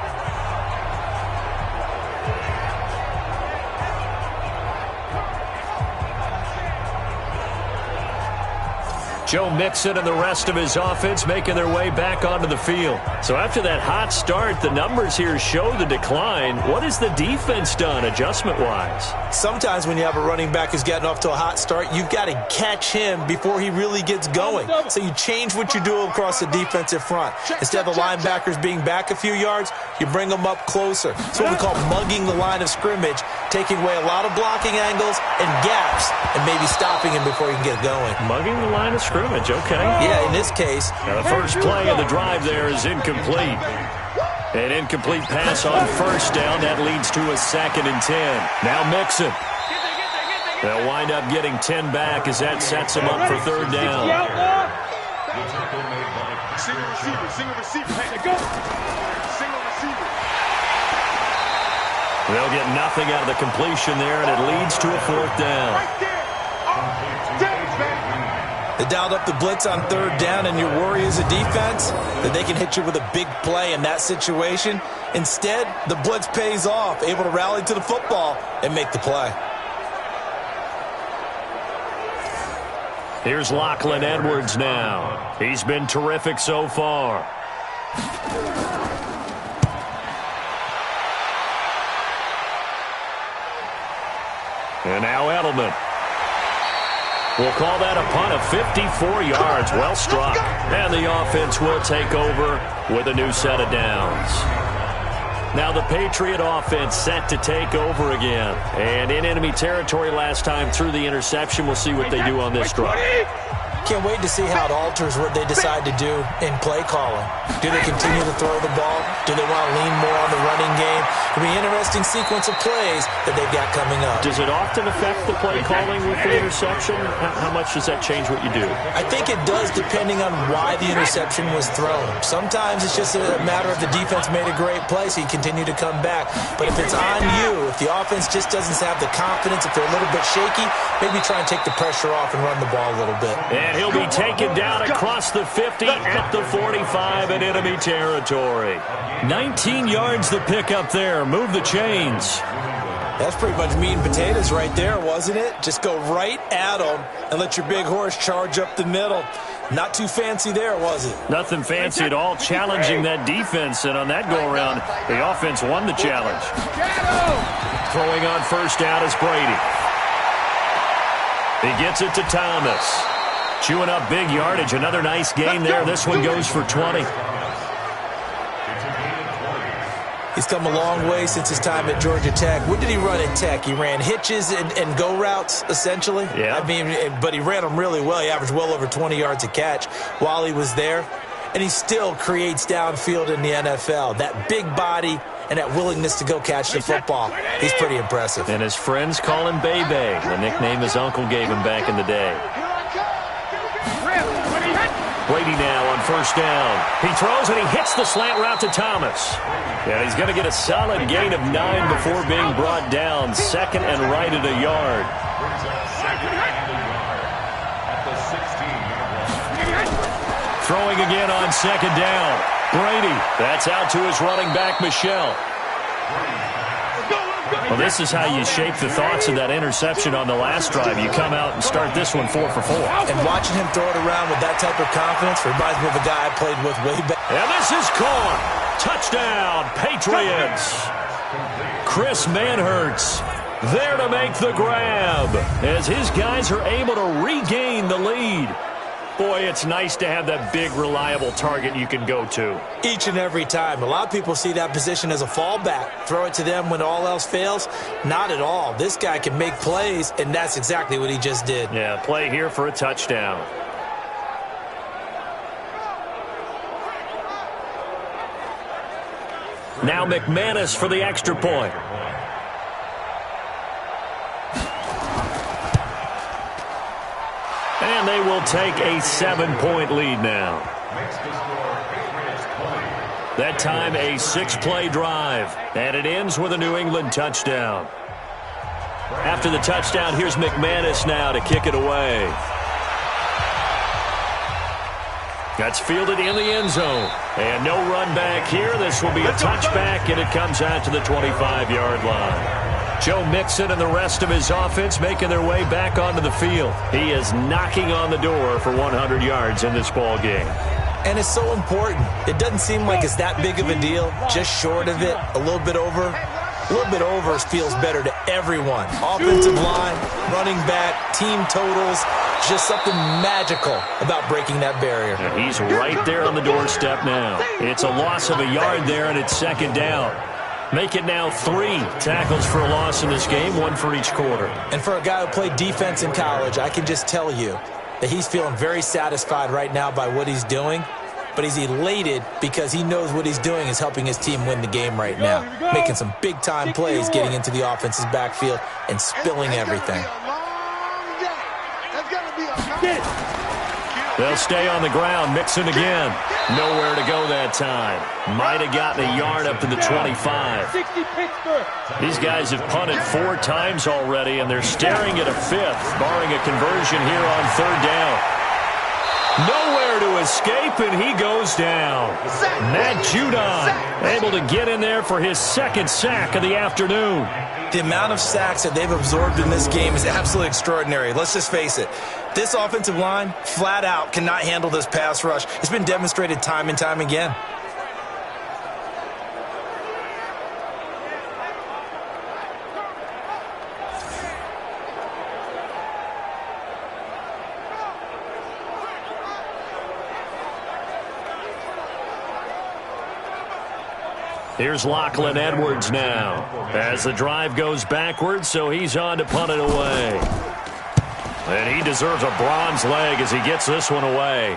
Joe Mixon and the rest of his offense making their way back onto the field. So after that hot start, the numbers here show the decline. What has the defense done adjustment-wise? Sometimes when you have a running back who's gotten off to a hot start, you've got to catch him before he really gets going. So you change what you do across the defensive front. Instead of the linebackers being back a few yards, you bring them up closer. It's what we call mugging the line of scrimmage, taking away a lot of blocking angles and gaps and maybe stopping him before he can get going. Mugging the line of scrimmage. Okay. Yeah, in this case. Now the first play of the drive there is incomplete. An incomplete pass on 1st down. That leads to a 2nd and 10. Now Mixon. They'll wind up getting 10 back as that sets them up for 3rd down. Single receiver. Hey, go. Single receiver. They'll get nothing out of the completion there, and it leads to a 4th down. Right there. They dialed up the blitz on 3rd down, and your worry as a defense that they can hit you with a big play in that situation. Instead, the blitz pays off, able to rally to the football and make the play. Here's Lachlan Edwards now. He's been terrific so far. And now Edelman. We'll call that a punt of 54 yards. Well struck. And the offense will take over with a new set of downs. Now the Patriot offense set to take over again. And in enemy territory last time through the interception. We'll see what they do on this drive. Can't wait to see how it alters what they decide to do in play calling. Do they continue to throw the ball? Do they want to lean more on the running game? It'll be an interesting sequence of plays that they've got coming up. Does it often affect the play calling with the interception? How much does that change what you do? I think it does depending on why the interception was thrown. Sometimes it's just a matter of the defense made a great play, so you continue to come back. But if it's on you, if the offense just doesn't have the confidence, if they're a little bit shaky, maybe try and take the pressure off and run the ball a little bit. And he'll be taken down across the 50 at the 45 in enemy territory. 19 yards the pick up there. Move the chains. That's pretty much meat and potatoes right there, wasn't it? Just go right at them and let your big horse charge up the middle. Not too fancy there, was it? Nothing fancy at all, challenging that defense. And on that go-around, the offense won the challenge. Throwing on first down is Brady. He gets it to Thomas. Chewing up big yardage. Another nice gain there. This one goes for 20. He's come a long way since his time at Georgia Tech. What did he run at Tech? He ran hitches and go routes, essentially. Yeah. I mean, but he ran them really well. He averaged well over 20 yards a catch while he was there. And he still creates downfield in the NFL. That big body and that willingness to go catch the football. He's pretty impressive. And his friends call him Bebe, the nickname his uncle gave him back in the day. Brady now on first down. He throws and he hits the slant route to Thomas. And he's going to get a solid gain of 9 before being brought down. Second and right at a yard. Throwing again on second down. Brady. That's out to his running back, Michel. Well, this is how you shape the thoughts of that interception on the last drive. You come out and start this one 4 for 4. And watching him throw it around with that type of confidence reminds me of a guy I played with way back. And this is caught. Touchdown, Patriots. Chris Manhertz there to make the grab as his guys are able to regain the lead. Boy, it's nice to have that big, reliable target you can go to. Each and every time. A lot of people see that position as a fallback. Throw it to them when all else fails. Not at all. This guy can make plays, and that's exactly what he just did. Yeah, play here for a touchdown. Now McManus for the extra point. And they will take a 7-point lead now. That time a 6-play drive. And it ends with a New England touchdown. After the touchdown, here's McManus now to kick it away. That's fielded in the end zone. And no run back here. This will be a touchback, and it comes out to the 25-yard line. Joe Mixon and the rest of his offense making their way back onto the field. He is knocking on the door for 100 yards in this ball game. And it's so important. It doesn't seem like it's that big of a deal. Just short of it, a little bit over. A little bit over feels better to everyone. Offensive line, running back, team totals. Just something magical about breaking that barrier. And he's right there on the doorstep now. It's a loss of a yard there, and it's second down. Make it now 3 tackles for a loss in this game, 1 for each quarter. And for a guy who played defense in college, I can just tell you that he's feeling very satisfied right now by what he's doing. But he's elated because he knows what he's doing is helping his team win the game right now. Making some big-time plays, getting into the offense's backfield and spilling everything. They'll stay on the ground. Mixon again. Nowhere to go that time. Might have gotten a yard up to the 25. These guys have punted 4 times already, and they're staring at a 5th, barring a conversion here on 3rd down. Nowhere to escape, and he goes down. Matt Judon able to get in there for his 2nd sack of the afternoon. The amount of sacks that they've absorbed in this game is absolutely extraordinary. Let's just face it. This offensive line, flat out, cannot handle this pass rush. It's been demonstrated time and time again. Here's Lachlan Edwards now as the drive goes backwards, so he's on to punt it away. And he deserves a bronze leg as he gets this one away.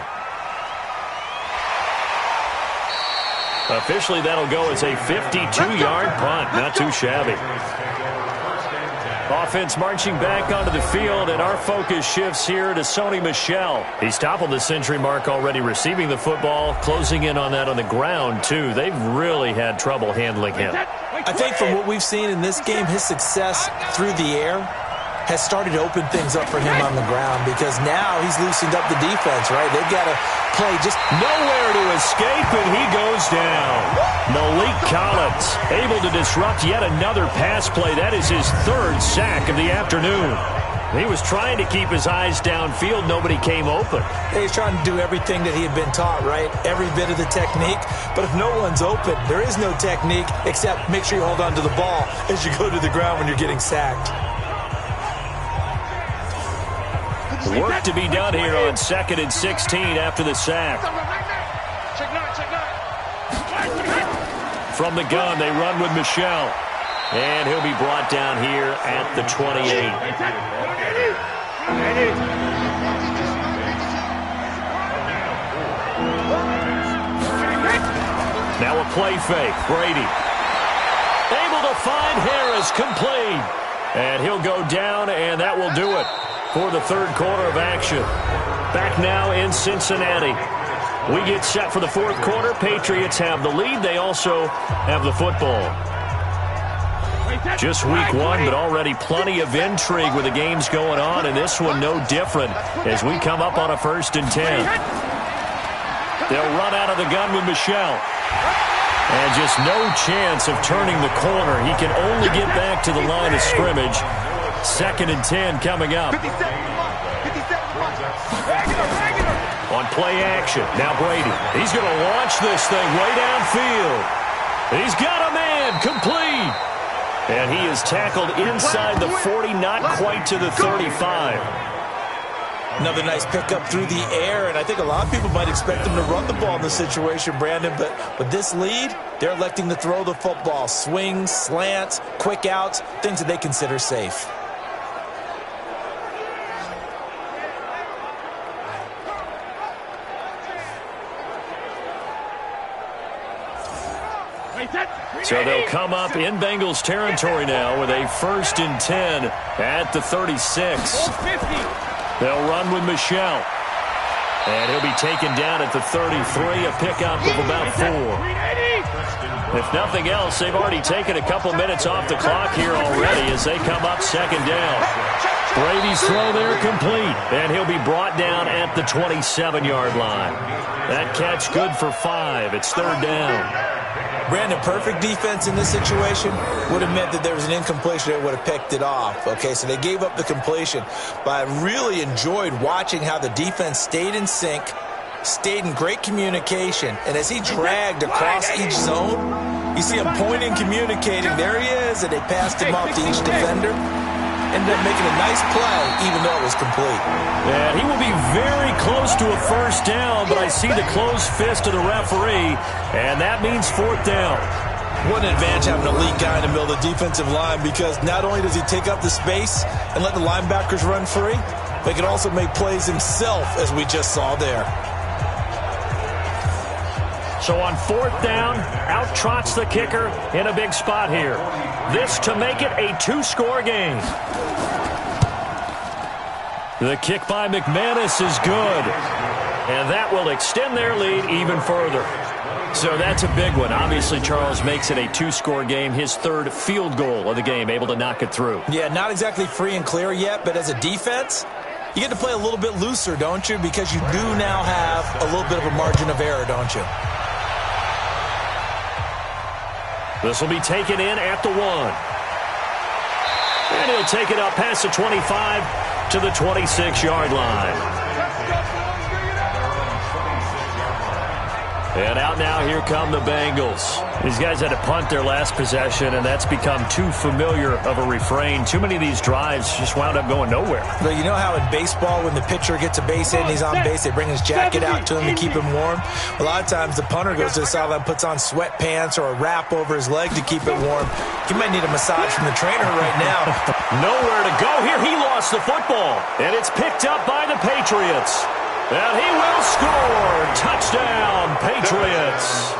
Officially, that'll go as a 52-yard punt. Not too shabby. Offense marching back onto the field, and our focus shifts here to Sony Michel. He's toppled the century mark already receiving the football, closing in on that on the ground, too. They've really had trouble handling him. I think from what we've seen in this game, his success through the air has started to open things up for him on the ground because now he's loosened up the defense, right? They've got to play just nowhere to escape, and he goes down. Malik Collins able to disrupt yet another pass play. That is his third sack of the afternoon. He was trying to keep his eyes downfield. Nobody came open. He's trying to do everything that he had been taught, right? Every bit of the technique. But if no one's open, there is no technique except make sure you hold on to the ball as you go to the ground when you're getting sacked. Work to be done here on 2nd and 16 after the sack. From the gun, they run with Michelle. And he'll be brought down here at the 28. Now a play fake. Brady able to find Harris, complete. And he'll go down, and that will do it for the third quarter of action. Back now in Cincinnati. We get set for the fourth quarter. Patriots have the lead. They also have the football. Just week one, but already plenty of intrigue with the games going on, and this one no different as we come up on a 1st and 10. They'll run out of the gun with Michelle. And just no chance of turning the corner. He can only get back to the line of scrimmage. 2nd and 10 coming up. On play action, now Brady. He's going to launch this thing way downfield. He's got a man, complete. And he is tackled inside the 40, not quite to the 35. Another nice pickup through the air, and I think a lot of people might expect them to run the ball in this situation, Brandon, but with this lead, they're electing to throw the football. Swings, slants, quick outs, things that they consider safe. So they'll come up in Bengals territory now with a 1st and 10 at the 36. They'll run with Michelle. And he'll be taken down at the 33, a pickup of about 4. If nothing else, they've already taken a couple minutes off the clock here already as they come up 2nd down. Brady's throw there complete, and he'll be brought down at the 27-yard line. That catch good for 5. It's 3rd down. Brandon, perfect defense in this situation would have meant that there was an incompletion that would have picked it off. Okay, so they gave up the completion. But I really enjoyed watching how the defense stayed in sync, stayed in great communication. And as he dragged across each zone, you see him pointing, communicating. There he is, and they passed him off to each defender. Ended up making a nice play, even though it was complete. And he will be very close to a 1st down, but I see the closed fist of the referee, and that means 4th down. What an advantage having an elite guy in the middle of the defensive line, because not only does he take up the space and let the linebackers run free, but he can also make plays himself, as we just saw there. So on 4th down, out trots the kicker in a big spot here. This to make it a 2-score game. The kick by McManus is good. And that will extend their lead even further. So that's a big one. Obviously, Charles makes it a 2-score game. His 3rd field goal of the game, able to knock it through. Yeah, not exactly free and clear yet, but as a defense, you get to play a little bit looser, don't you? Because you do now have a little bit of a margin of error, don't you? This will be taken in at the 1. And he'll take it up past the 25 to the 26-yard line. And out now, here come the Bengals. These guys had to punt their last possession, and that's become too familiar of a refrain. Too many of these drives just wound up going nowhere. But you know how in baseball, when the pitcher gets a base hit and he's on base, they bring his jacket out to him to keep him warm? A lot of times the punter goes to the sideline, puts on sweatpants or a wrap over his leg to keep it warm. He might need a massage from the trainer right now. Nowhere to go here. He lost the football, and it's picked up by the Patriots. And he will score. Touchdown, Patriots.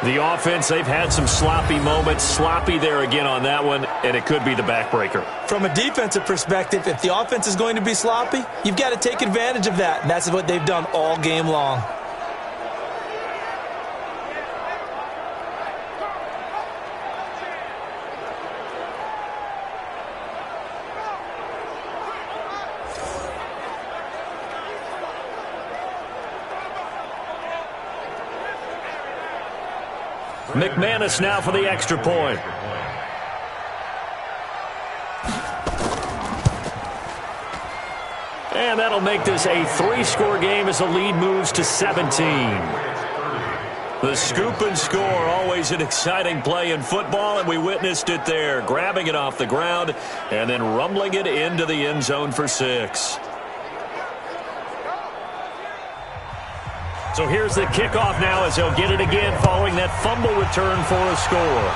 The offense, they've had some sloppy moments. Sloppy there again on that one, and it could be the backbreaker. From a defensive perspective, if the offense is going to be sloppy, you've got to take advantage of that. And that's what they've done all game long. McManus now for the extra point. And that'll make this a 3-score game as the lead moves to 17. The scoop and score, always an exciting play in football, and we witnessed it there, grabbing it off the ground and then rumbling it into the end zone for 6. So here's the kickoff now as they'll get it again following that fumble return for a score.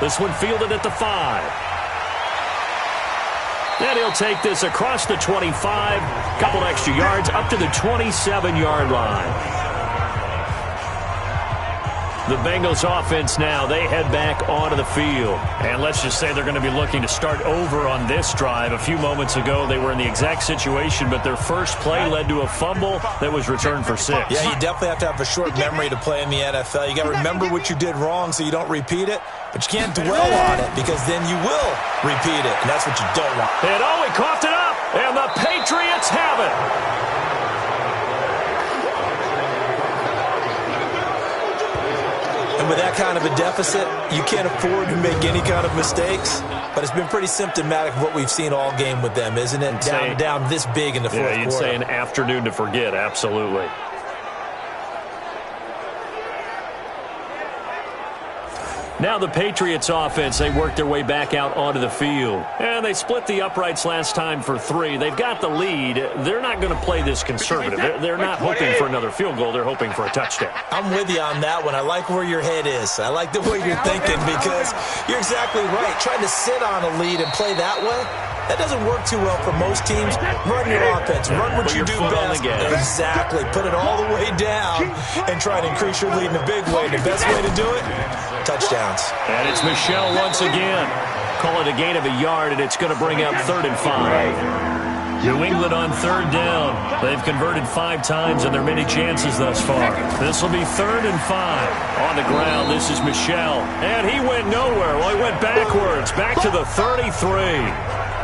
This one fielded at the 5. And he'll take this across the 25, couple extra yards up to the 27-yard line. The Bengals offense now, they head back onto the field. And let's just say they're going to be looking to start over on this drive. A few moments ago, they were in the exact situation, but their first play led to a fumble that was returned for 6. Yeah, you definitely have to have a short memory to play in the NFL. You got to remember what you did wrong so you don't repeat it, but you can't dwell on it because then you will repeat it, and that's what you don't want. And he coughed it up, and the Patriots have it. And with that kind of a deficit, you can't afford to make any kind of mistakes. But it's been pretty symptomatic of what we've seen all game with them, isn't it? Down this big in the fourth quarter. Yeah, you'd say an afternoon to forget, absolutely. Now the Patriots offense, they work their way back out onto the field. And they split the uprights last time for 3. They've got the lead. They're not going to play this conservative. They're not hoping for another field goal. They're hoping for a touchdown. I'm with you on that one. I like where your head is. I like the way you're thinking because you're exactly right. Trying to sit on a lead and play that way, that doesn't work too well for most teams. Run your offense. Run what you do best. Exactly. Put it all the way down and try to increase your lead in a big way. The best way to do it, touchdowns. And it's Michel once again. Call it a gain of a yard, and it's going to bring up 3rd and 5. New England on 3rd down. They've converted 5 times in their many chances thus far. This will be 3rd and 5. On the ground, this is Michel. And he went nowhere. Well, he went backwards. Back to the 33.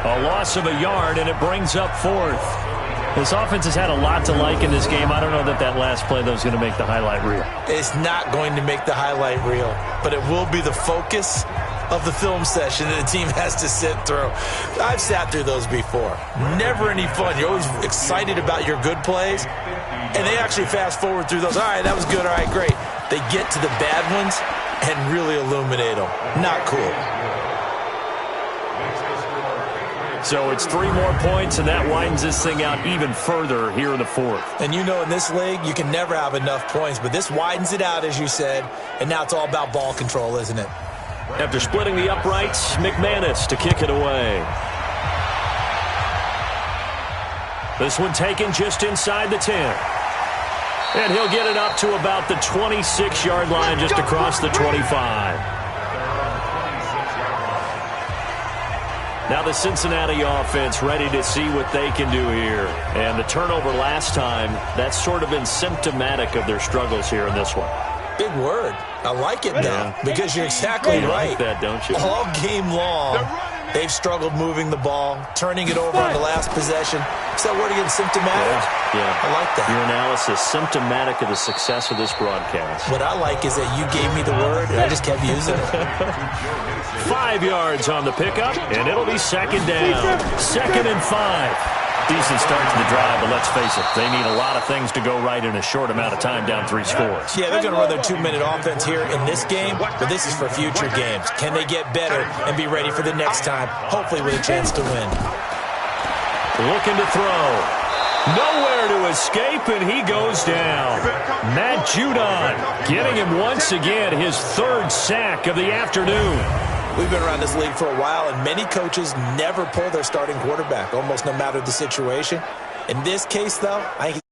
A loss of a yard, and it brings up 4th. This offense has had a lot to like in this game. I don't know that last play, though, is going to make the highlight reel. It's not going to make the highlight reel, but it will be the focus of the film session that the team has to sit through. I've sat through those before. Never any fun. You're always excited about your good plays, and they actually fast forward through those. All right, that was good. All right, great. They get to the bad ones and really illuminate them. Not cool. So it's 3 more points, and that widens this thing out even further here in the 4th. And you know in this league, you can never have enough points, but this widens it out, as you said, and now it's all about ball control, isn't it? After splitting the uprights, McManus to kick it away. This one taken just inside the 10. And he'll get it up to about the 26-yard line, just across the 25. Now the Cincinnati offense ready to see what they can do here. And the turnover last time, that's sort of been symptomatic of their struggles here in this one. Big word. I like it, though, because you're exactly right. You like that, don't you? All game long, they've struggled moving the ball, turning it over on the last possession. Is that word again, symptomatic? Yeah. I like that. Your analysis, symptomatic of the success of this broadcast. What I like is that you gave me the word, and I just kept using it. 5 yards on the pickup, and it'll be 2nd down. 2nd and 5. Decent start to the drive, but let's face it, they need a lot of things to go right in a short amount of time, down 3 scores. Yeah, they're going to run their 2-minute offense here in this game, but this is for future games. Can they get better and be ready for the next time, hopefully with a chance to win? Looking to throw. Nowhere to escape, and he goes down. Matt Judon getting him once again his 3rd sack of the afternoon. We've been around this league for a while, and many coaches never pull their starting quarterback, almost no matter the situation. In this case, though, I think